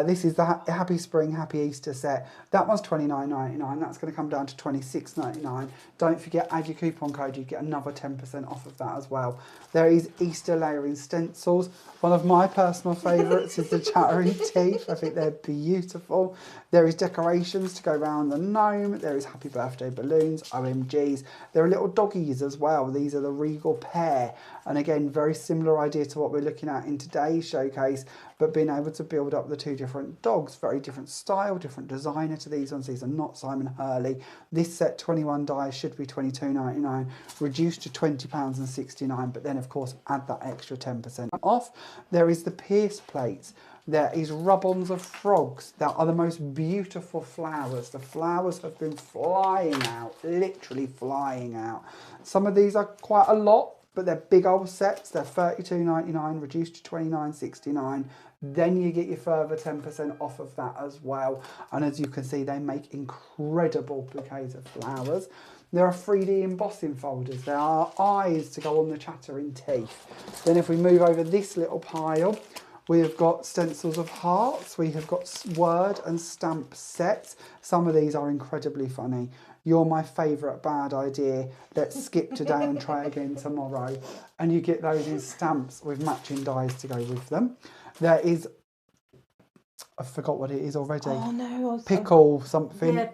This is the Happy Spring, Happy Easter set. That one's $29.99. That's going to come down to $26.99. Don't forget, add your coupon code. You get another 10% off of that as well. There is Easter layering stencils. One of my personal favourites is the Chattering Teeth. I think they're beautiful. There is decorations to go around the gnome. There is Happy Birthday balloons, OMGs. There are little doggies as well. These are the Regal Pair. And again, very similar idea to what we're looking at in today's showcase, but being able to build up the two different dogs. Very different style, different designer to these ones. These are not Simon Hurley. This set, 21 dies, should be $22.99, reduced to £20.69, but then of course add that extra 10% off. There is the Pierce plates. There is rub-ons of frogs. That are the most beautiful flowers. The flowers have been flying out, literally flying out. Some of these are quite a lot, but they're big old sets. They're $32.99, reduced to $29.69. Then you get your further 10% off of that as well. And as you can see, they make incredible bouquets of flowers. There are 3D embossing folders. There are eyes to go on the Chattering Teeth. Then if we move over this little pile, we have got stencils of hearts. We have got word and stamp sets. Some of these are incredibly funny. You're my favourite bad idea. Let's skip today and try again tomorrow. And you get those in stamps with matching dies to go with them. There is, I forgot what it is already. Oh no. Pickle something. Yeah,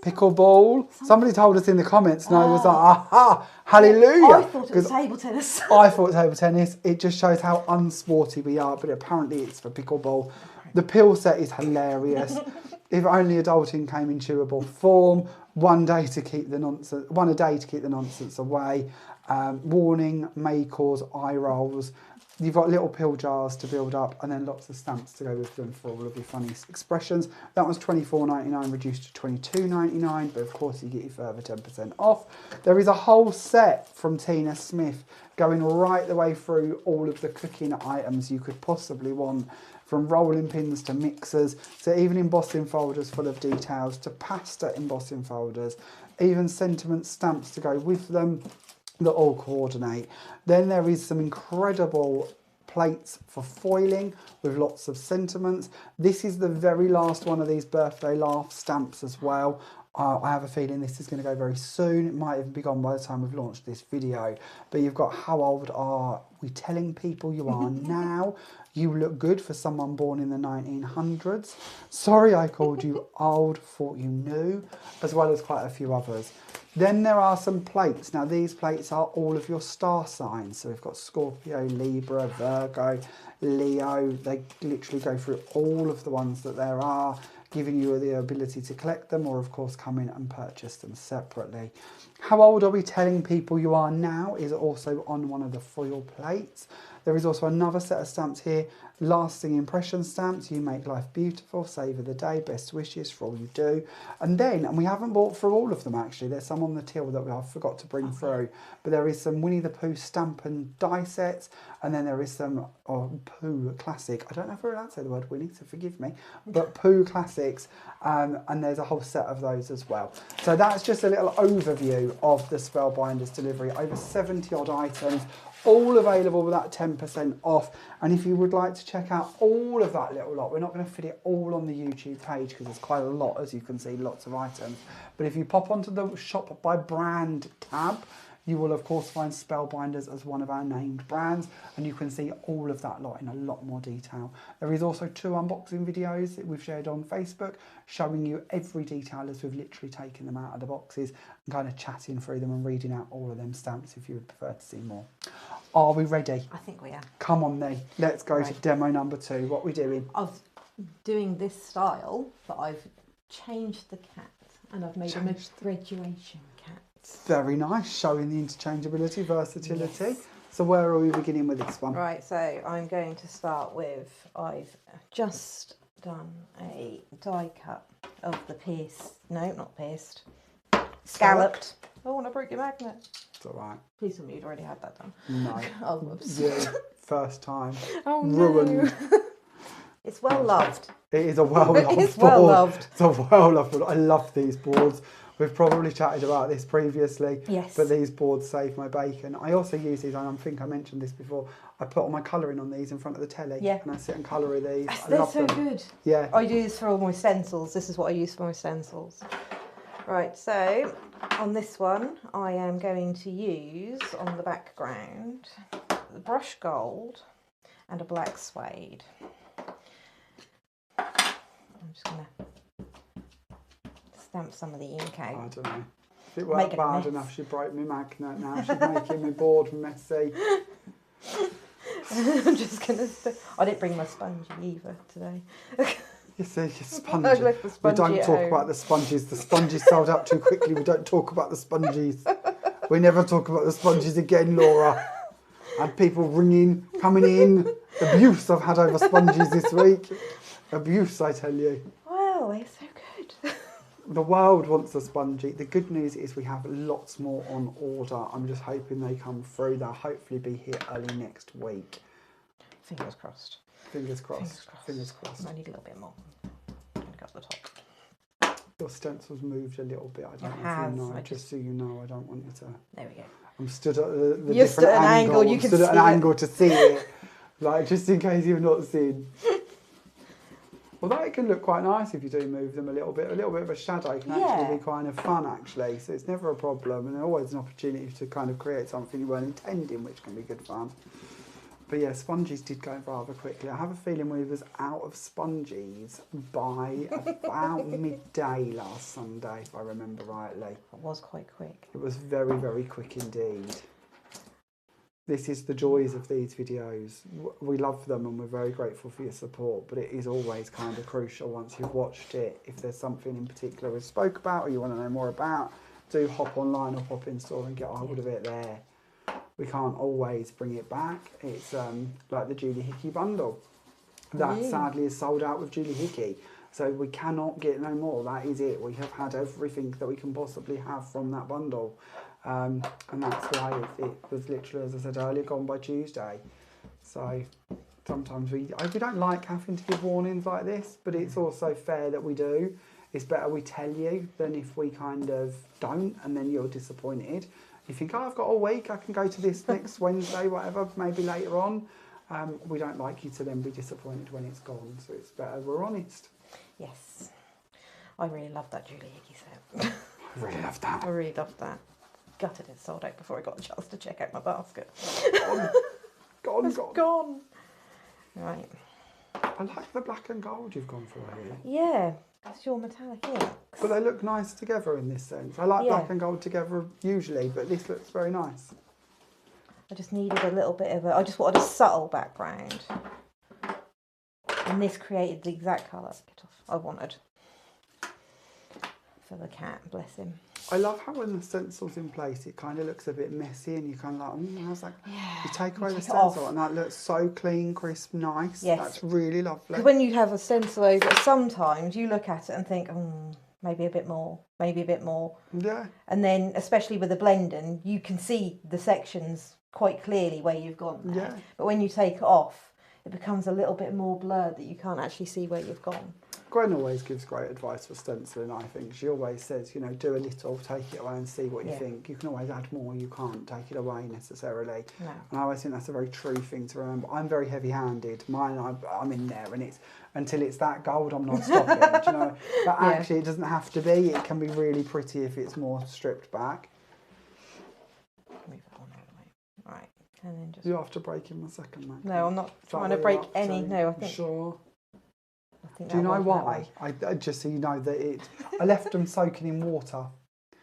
Pickleball. Somebody told us in the comments and I was like, aha, hallelujah. I thought it was table tennis. I thought table tennis. It just shows how unsporty we are, but apparently it's for pickleball. The pill set is hilarious. If only adulting came in chewable form. One day to keep the nonsense. One a day to keep the nonsense away. Warning may cause eye rolls. You've got little pill jars to build up, and then lots of stamps to go with them for all of your funny expressions. That was $24.99, reduced to $22.99, but of course you get your further 10% off. There is a whole set from Tina Smith going right the way through all of the cooking items you could possibly want, from rolling pins to mixers, to even embossing folders full of details, to pasta embossing folders, even sentiment stamps to go with them that all coordinate. Then there is some incredible plates for foiling with lots of sentiments. This is the very last one of these birthday laugh stamps as well. I have a feeling this is going to go very soon. It might even be gone by the time we've launched this video. But you've got how old are we telling people you are now? You look good for someone born in the 1900s. Sorry I called you old, thought you knew, as well as quite a few others. Then there are some plates. Now these plates are all of your star signs. So we've got Scorpio, Libra, Virgo, Leo. They literally go through all of the ones that there are, giving you the ability to collect them, or of course come in and purchase them separately. How old are we telling people you are now is also on one of the foil plates. There is also another set of stamps here, lasting impression stamps. You make life beautiful, savour the day, best wishes for all you do. And then, and we haven't bought through all of them actually, there's some on the till that I forgot to bring through, but there is some Winnie the Pooh stamp and die sets, and then there is some Pooh classic. I don't know if we're allowed to say the word Winnie, so forgive me, but Pooh classics, and there's a whole set of those as well. So that's just a little overview of the Spellbinders delivery. Over 70 odd items, all available with that 10% off. And if you would like to check out all of that little lot, we're not going to fit it all on the YouTube page because it's quite a lot, as you can see, lots of items. But if you pop onto the shop by brand tab, you will of course find Spellbinders as one of our named brands, and you can see all of that lot in a lot more detail. There is also 2 unboxing videos that we've shared on Facebook showing you every detail as we've literally taken them out of the boxes and kind of chatting through them and reading out all of them stamps if you would prefer to see more. Are we ready? I think we are. Come on then, let's go to demo number 2. What are we doing? I was doing this style, but I've changed the cat and I've made him a graduation cat. Very nice, showing the interchangeability, versatility. Yes. So where are we beginning with this one? Right, so I'm going to start with, I've just done a die cut of the pierced, no, not pierced, scalloped. Oh, and I broke your magnet. It's all right. Please tell me you'd already had that done. No. Oh, whoops. Yeah, first time. Oh, ruined. No. It's well loved. It is a well-loved board. It is well loved. It's a well-loved board. I love these boards. We've probably chatted about this previously. Yes. But these boards save my bacon. I also use these, and I think I mentioned this before, I put all my colouring on these in front of the telly. Yeah. And I sit and colour with these. They're so good. Yeah. I do this for all my stencils. This is what I use for my stencils. Right, so on this one, I am going to use on the background the brush gold and a black suede. I'm just going to stamp some of the ink out. I don't know. If it weren't bad enough, she'd break me magnet now. She's making me bored messy. I'm just going to... I didn't bring my spongy either today. You see, your spongy. We don't talk about the sponges. The sponges sold out too quickly. We don't talk about the sponges. We never talk about the sponges again, Laura. And people ringing, coming in. Abuse I've had over sponges this week. Abuse, I tell you. Wow, they're so good. The world wants a spongy. The good news is we have lots more on order. I'm just hoping they come through. They'll hopefully be here early next week. Fingers crossed. Fingers crossed. Fingers crossed. I need a little bit more. I'm going to go up the top. Your stencil's moved a little bit. I don't know if you know. Just so you know, I don't want you to... There we go. I'm stood at the You're different stood at an angle. You I'm can stood at see an it. angle to see it. Like, just in case you've not seen. Although it can look quite nice if you do move them a little bit of a shadow can actually be kind of fun actually, so it's never a problem, and always an opportunity to kind of create something you weren't intending, which can be good fun. But yeah, sponges did go rather quickly. I have a feeling we was out of sponges by about midday last Sunday, if I remember rightly. It was quite quick. It was very, very quick indeed. This is the joys of these videos. We love them and we're very grateful for your support, but it is always kind of crucial once you've watched it. If there's something in particular we spoke about or you want to know more about, do hop online or hop in store and get a hold of it there. We can't always bring it back. It's like the Julie Hickey bundle. That sadly is sold out with Julie Hickey. So we cannot get no more. That is it. We have had everything that we can possibly have from that bundle. And that's why it was literally, as I said earlier, gone by Tuesday. So sometimes we don't like having to give warnings like this, but it's also fair that we do. It's better we tell you than if we kind of don't and then you're disappointed. You think, oh, I've got a week, I can go to this next Wednesday, whatever, maybe later on. We don't like you to then be disappointed when it's gone, so it's better we're honest. Yes. I really love that Julie Hickey set. I really love that. I really love that. Gutted it sold out before I got a chance to check out my basket. Gone. Right. I like the black and gold you've gone for here. Yeah, that's your metallic inks. But they look nice together in this sense. I like black and gold together usually, but this looks very nice. I just needed a little bit of I just wanted a subtle background. And this created the exact colour I wanted. For the cat, bless him. I love how when the stencil's in place, it kind of looks a bit messy and you're kind of like, how's that? Yeah, you take away the stencil and that looks so clean, crisp, nice. Yes. That's really lovely. Because when you have a stencil over, sometimes you look at it and think, maybe a bit more, maybe a bit more. Yeah. And then, especially with the blending, you can see the sections quite clearly where you've gone there. Yeah. But when you take it off, it becomes a little bit more blurred that you can't actually see where you've gone. Gwen always gives great advice for stenciling, I think. She always says, you know, do a little, take it away and see what you think. You can always add more, you can't take it away necessarily. No. And I always think that's a very true thing to remember. I'm very heavy-handed. Mine, I'm in there, and it's until it's that gold, I'm not stopping, do you know? But actually, it doesn't have to be. It can be really pretty if it's more stripped back. Move that one out of the way. Right. And then just... You're after breaking my second, mate. No, I'm not trying to break any. No, I think... Sure. Do you know why? I just so you know that I left them soaking in water,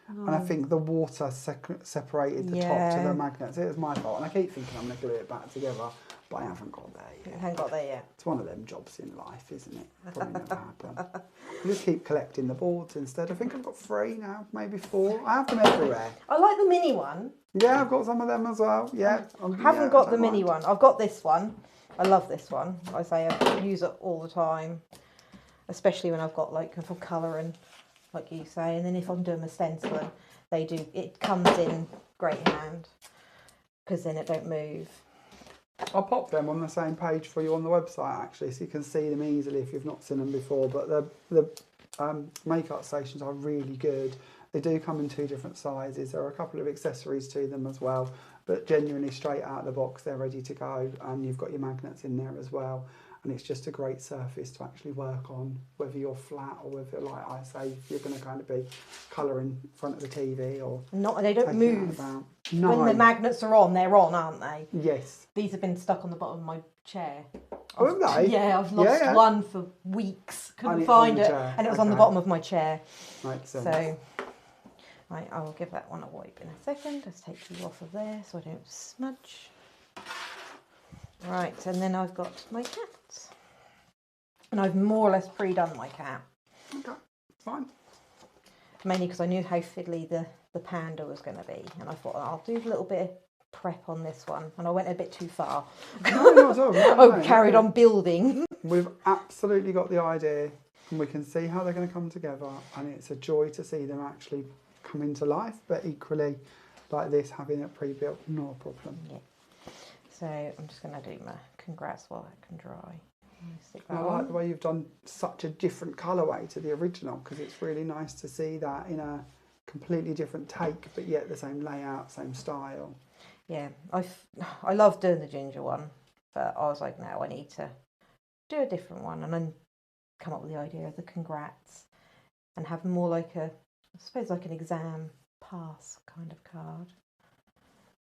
and I think the water separated the top to the magnets. It was my fault, and I keep thinking I'm going to glue it back together, but I haven't got there yet. You haven't got there yet. It's one of them jobs in life, isn't it? Probably never happen. I just keep collecting the boards instead. I think I've got 3 now, maybe 4. I have them everywhere. I like the mini one. Yeah, I've got some of them as well. Yeah. I haven't got the mini one. I've got this one. I love this one. I say I use it all the time. Especially when I've got like colouring, like you say, and then if I'm doing my stenciling, it comes in great hand because then it don't move. I'll pop them on the same page for you on the website actually, so you can see them easily if you've not seen them before. But the make-up stations are really good. They do come in 2 different sizes. There are a couple of accessories to them as well, but genuinely straight out of the box, they're ready to go. And you've got your magnets in there as well. And it's just a great surface to actually work on, whether you're flat or whether, like I say, if you're going to kind of be colouring in front of the TV or... They don't move. No. When the magnets are on, they're on, aren't they? Yes. These have been stuck on the bottom of my chair. Oh, have they? Yeah, I've lost one for weeks. Couldn't find it. And it was on the bottom of my chair. Makes sense. So, right, I will give that one a wipe in a second. Let's take you off of there so I don't smudge. Right, and then I've got my cat. And I've more or less pre-done my cat. Okay, fine. Mainly because I knew how fiddly the panda was going to be. And I thought, I'll do a little bit of prep on this one. And I went a bit too far. No, not at all. No, I carried on building. We've absolutely got the idea. And we can see how they're going to come together. And it's a joy to see them actually come into life. But equally, like this, having it pre-built, not a problem. Yeah. So I'm just going to do my congrats while it can dry. I like the way you've done such a different colourway to the original, because it's really nice to see that in a completely different take, but yet the same layout, same style. Yeah, I love doing the ginger one, but I was like, no, I need to do a different one, and then come up with the idea of the congrats and have more like I suppose like an exam pass kind of card.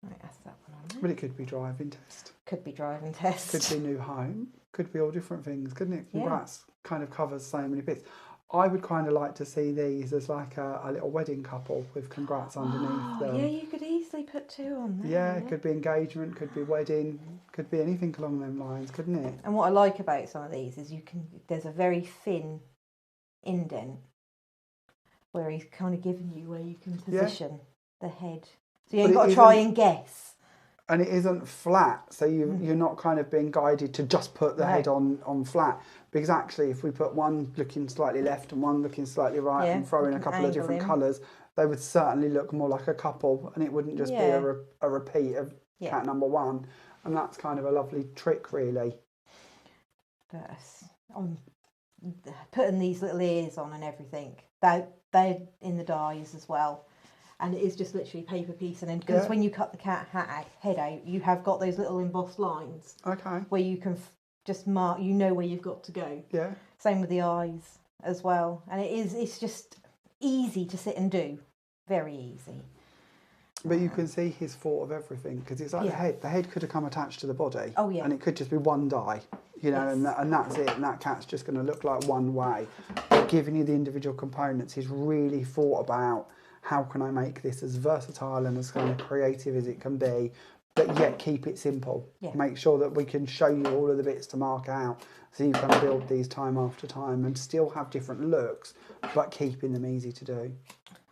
Right, that's that one on there. But it could be driving test. Could be driving test. Could be new home. Could be all different things, couldn't it? Congrats kind of covers so many bits. I would kind of like to see these as like a little wedding couple with congrats underneath them. Yeah, you could easily put 2 on there. Yeah, it could be engagement, could be wedding, could be anything along them lines, couldn't it? And what I like about some of these is there's a very thin indent where he's kind of giving you where you can position the head. So you ain't got to try and guess. And it isn't flat, so you're not kind of being guided to just put the head on flat. Because actually, if we put one looking slightly left and one looking slightly right and throw in a couple of different colours, they would certainly look more like a couple, and it wouldn't just be a repeat of cat number 1. And that's kind of a lovely trick, really. But I'm putting these little ears on and everything. They're in the dies as well. And it is just literally paper piece, and then because when you cut the cat head out, you have got those little embossed lines. Okay. Where you can just mark, you know where you've got to go. Yeah. Same with the eyes as well, and it's just easy to sit and do, very easy. But you can see his thought of everything, because it's like the head. The head could have come attached to the body. Oh yeah. And it could just be one die, you know, and that's it. And that cat's just going to look like one way. But giving you the individual components, he's really thought about. How can I make this as versatile and as kind of creative as it can be, but yet keep it simple? Yeah. Make sure that we can show you all of the bits to mark out, so you can build these time after time and still have different looks, but keeping them easy to do.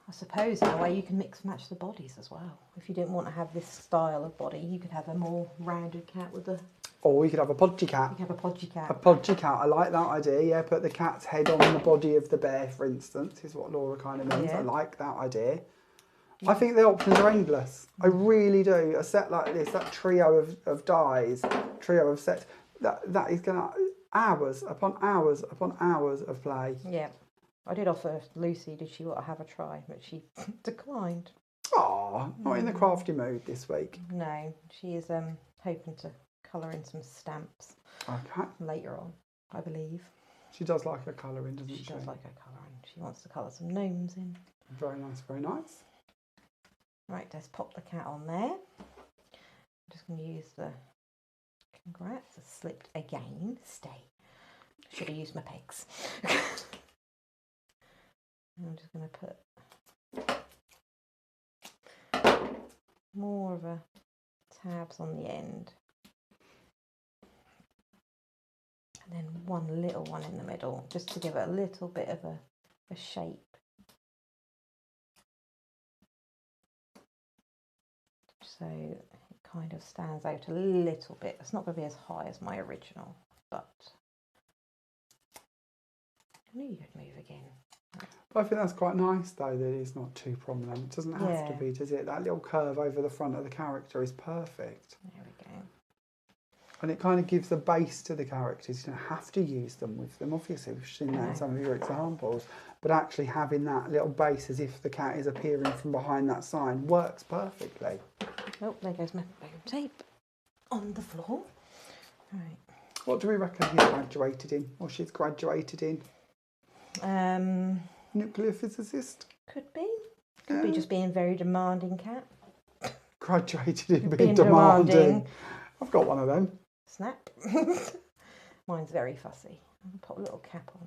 I suppose in a way you can mix and match the bodies as well. If you didn't want to have this style of body, you could have a more rounded cat with a... Or we could have a podgy cat. You could have a podgy cat. A podgy cat, I like that idea, yeah. Put the cat's head on the body of the bear, for instance, is what Laura kind of means. Yeah. I like that idea. Yeah. I think the options are endless. I really do. A set like this, that trio of dies, trio of sets, that is going to... hours upon hours upon hours of play. Yeah. I did offer Lucy, did she want to have a try, but she declined. Oh, not in the crafty mood this week. No, she is hoping to colour in some stamps. Okay. Later on, I believe. She does like her colouring, doesn't she? She does like her colouring. She wants to colour some gnomes in. Very nice, very nice. Right, let's pop the cat on there. I'm just going to use the congrats. I slipped again. Stay. Should have used my pegs. I'm just going to put more of a tabs on the end. And then one little one in the middle, just to give it a little bit of a shape. So it kind of stands out a little bit. It's not going to be as high as my original, but I knew you'd move again. I think that's quite nice though, that it's not too prominent. It doesn't have to be, does it? That little curve over the front of the character is perfect. There we go. And it kind of gives a base to the characters. You don't have to use them with them, obviously. We've seen that in some of your examples. but actually having that little base as if the cat is appearing from behind that sign works perfectly. Oh, there goes my tape on the floor. Right. What do we reckon he's graduated in, or she's graduated in? Nuclear physicist? Could be. Could be just being a very demanding cat. Graduated in being demanding. I've got one of them. Snap. Mine's very fussy. I'll put a little cap on.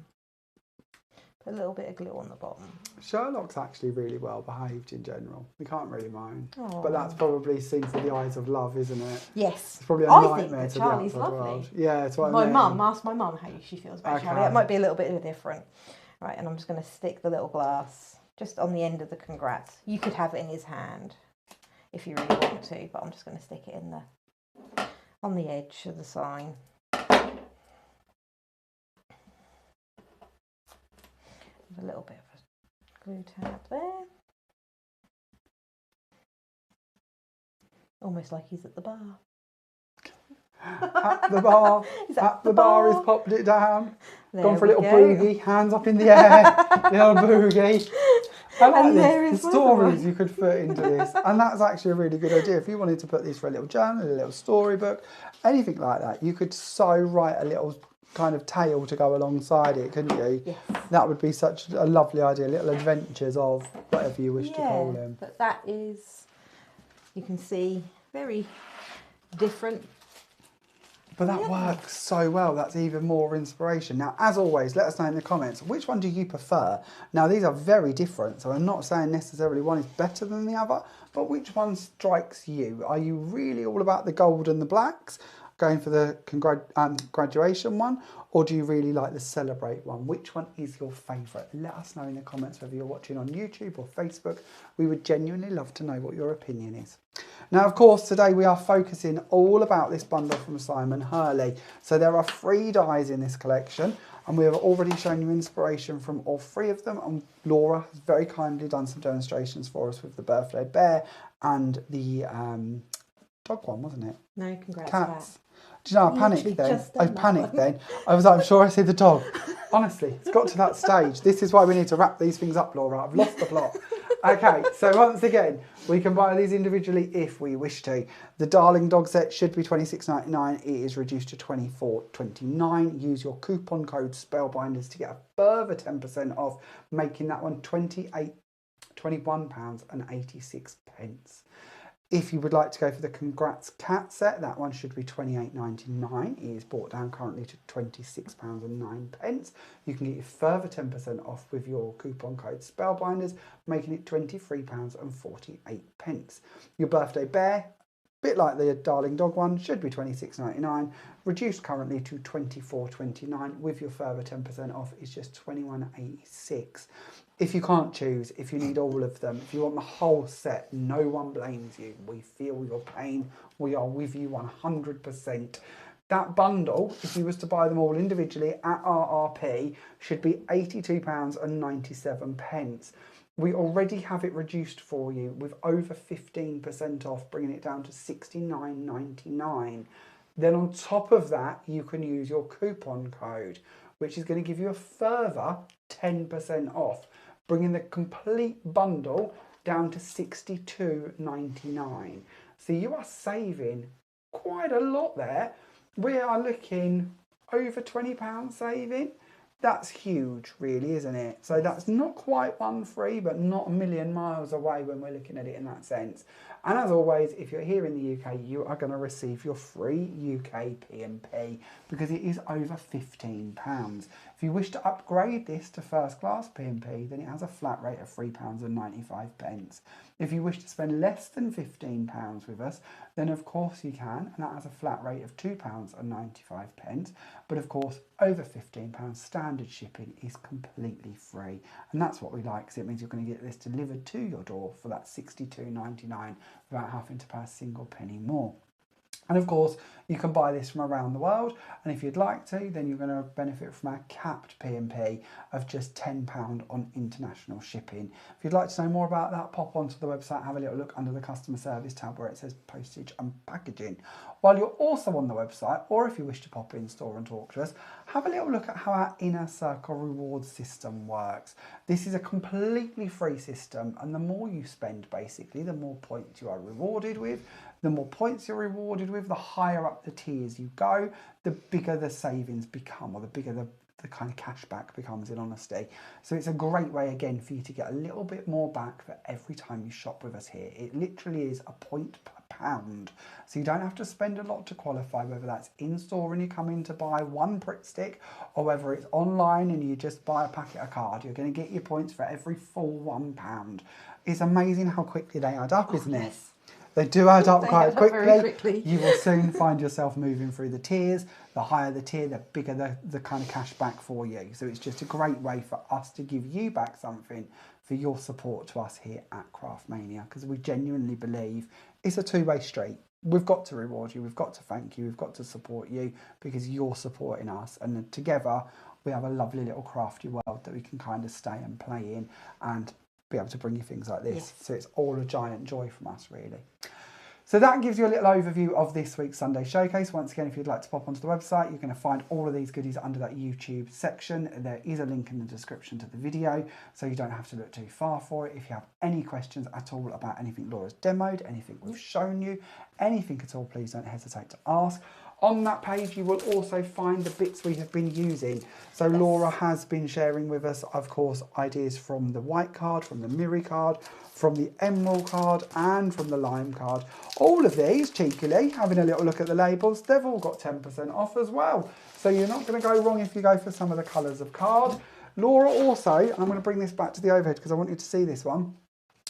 Put a little bit of glue on the bottom. Sherlock's actually really well behaved in general. We can't really mind. Aww. But that's probably seen through the eyes of love, isn't it? Yes. It's probably a I nightmare think that to Charlie's the outside lovely. world. Yeah, it's what My I mean. mum, ask my mum how she feels about Charlie. It might be a little bit different. Right, and I'm just going to stick the little glass just on the end of the congrats. You could have it in his hand if you really want to, but I'm just going to stick it in on the edge of the sign. With a little bit of a glue tab there. Almost like he's at the bar. At the bar, at the bar, he's popped it down. There Gone for a little go. boogie, hands up in the air, little boogie. I like And there this, is the my stories boy. you could put into this. And that's actually a really good idea. If you wanted to put this for a little journal, a little storybook, anything like that, you could so write a little kind of tale to go alongside it, couldn't you? Yes. That would be such a lovely idea, little adventures of whatever you wish to call them. But that is, you can see, very different. But that works so well. That's even more inspiration. Now, as always, let us know in the comments, which one do you prefer? Now, these are very different, so I'm not saying necessarily one is better than the other, but which one strikes you? Are you really all about the gold and the blacks, going for the graduation one, or do you really like the celebrate one? Which one is your favourite? Let us know in the comments whether you're watching on YouTube or Facebook. We would genuinely love to know what your opinion is. Now, of course, today we are focusing all about this bundle from Simon Hurley. So there are 3 dies in this collection, and we have already shown you inspiration from all 3 of them. And Laura has very kindly done some demonstrations for us with the birthday bear and the dog one, wasn't it? No, congrats. Cats. Do you know, I panicked Literally then. just done I that panicked one. then. I was like, I'm sure I see the dog. Honestly, it's got to that stage. This is why we need to wrap these things up, Laura. I've lost the plot. Okay, so once again, we can buy these individually if we wish to. The Darling dog set should be £26.99. It is reduced to £24.29. Use your coupon code Spellbinders to get a further 10% off, making that one £21.86. If you would like to go for the Congrats Cat set, that one should be £28.99. It is brought down currently to £26.09. You can get your further 10% off with your coupon code Spellbinders, making it £23.48. Your birthday bear, bit like the Darling dog one, should be £26.99, reduced currently to £24.29. With your further 10% off, is just £21.86. If you can't choose, if you need all of them, if you want the whole set, no one blames you. We feel your pain. We are with you 100%. That bundle, if you was to buy them all individually at RRP, should be £82.97. We already have it reduced for you with over 15% off, bringing it down to £69.99. Then on top of that, you can use your coupon code, which is going to give you a further 10% off, bringing the complete bundle down to £62.99. So you are saving quite a lot there. We are looking over £20 saving. That's huge, really, isn't it? So that's not quite one free, but not a million miles away when we're looking at it in that sense. And as always, if you're here in the UK, you are going to receive your free UK P&P because it is over £15. If you wish to upgrade this to first class P&P, then it has a flat rate of £3.95. If you wish to spend less than £15 with us, then of course you can, and that has a flat rate of £2.95. But of course, over £15 standard shipping is completely free. And that's what we like, because it means you're going to get this delivered to your door for that £62.99 without having to pay a single penny more. And of course, you can buy this from around the world, and if you'd like to, then you're going to benefit from our capped P&P of just £10 on international shipping. If you'd like to know more about that, pop onto the website, have a little look under the customer service tab where it says postage and packaging. While you're also on the website, or if you wish to pop in store and talk to us, have a little look at how our Inner Circle reward system works. This is a completely free system, and the more you spend, basically, the more points you are rewarded with. The more points you're rewarded with, the higher up the tiers you go, the bigger the savings become, or the bigger the kind of cashback becomes, in honesty. So it's a great way, again, for you to get a little bit more back for every time you shop with us here. It literally is a point per pound. So you don't have to spend a lot to qualify, whether that's in store and you come in to buy one Pritt stick, or whether it's online and you just buy a packet of card. You're going to get your points for every full £1. It's amazing how quickly they add up, isn't it? They do add up quite quickly. You will soon find yourself moving through the tiers. The higher the tier, the bigger the kind of cash back for you. So it's just a great way for us to give you back something for your support to us here at Craftmania, because we genuinely believe it's a two-way street. We've got to reward you, we've got to thank you, we've got to support you because you're supporting us, and then together we have a lovely little crafty world that we can kind of stay and play in and be able to bring you things like this. Yes. So it's all a giant joy from us, really. So that gives you a little overview of this week's Sunday Showcase. Once again, if you'd like to pop onto the website, you're going to find all of these goodies under that YouTube section. There is a link in the description to the video, so you don't have to look too far for it. If you have any questions at all about anything Laura's demoed, anything we've shown you, anything at all, please don't hesitate to ask. On that page, you will also find the bits we have been using. So Laura has been sharing with us, of course, ideas from the white card, from the Miri card, from the emerald card, and from the lime card. All of these, cheekily, having a little look at the labels, they've all got 10% off as well. So you're not going to go wrong if you go for some of the colours of card. Laura also, and I'm going to bring this back to the overhead because I want you to see this one.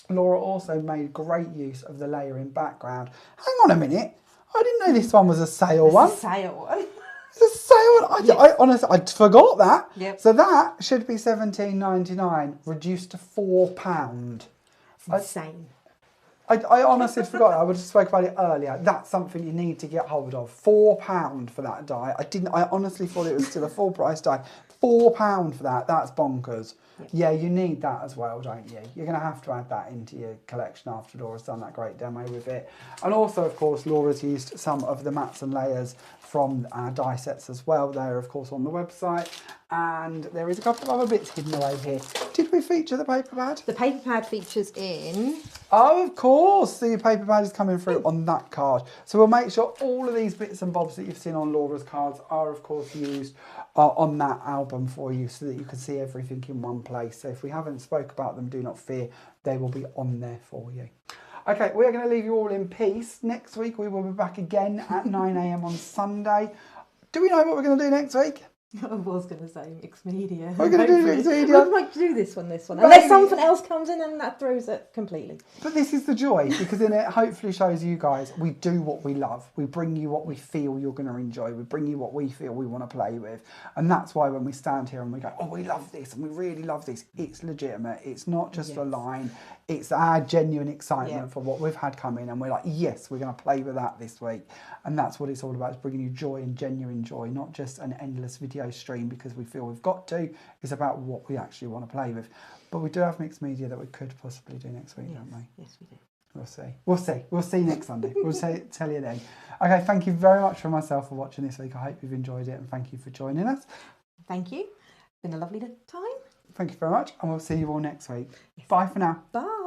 Laura also made great use of the layering background. Hang on a minute. I didn't know this one was a sale one. It's a sale one. It's a sale one. I honestly, I forgot that. Yep. So that should be £17.99, reduced to £4. It's insane. I honestly forgot that. I would have spoke about it earlier. That's something you need to get hold of. £4 for that die. I honestly thought it was still a full price die. £4 for that. That's bonkers. Yep. Yeah, you need that as well, don't you? You're going to have to add that into your collection after Laura's done that great demo with it. And also, of course, Laura's used some of the mats and layers from our die sets as well. They're, of course, on the website. And there is a couple of other bits hidden away here. Did we feature the paper pad? The paper pad features in... Oh, of course, the paper pad is coming through on that card. So we'll make sure all of these bits and bobs that you've seen on Laura's cards are, of course, used on that album for you so that you can see everything in one place. So if we haven't spoke about them, do not fear, they will be on there for you. Okay, we're going to leave you all in peace. Next week we will be back again at 9 AM on Sunday. Do we know what we're going to do next week? I was going to say mixed media. We're going to do mixed media. We'd like to do this one. Unless something else comes in and that throws it completely. But this is the joy, because then it hopefully shows you guys we do what we love. We bring you what we feel you're going to enjoy. We bring you what we feel we want to play with. And that's why when we stand here and we go, oh, we love this and we really love this, it's legitimate. It's not just a line. It's our genuine excitement for what we've had come in, and we're like, yes, we're going to play with that this week. And that's what it's all about, is bringing you joy and genuine joy, not just an endless video stream because we feel we've got to. It's about what we actually want to play with. But we do have mixed media that we could possibly do next week, don't we? Yes, we do. We'll see. We'll see. We'll see next Sunday. We'll tell you then. Okay, thank you very much for myself for watching this week. I hope you've enjoyed it, and thank you for joining us. Thank you. It's been a lovely time. Thank you very much, and we'll see you all next week. Bye for now. Bye.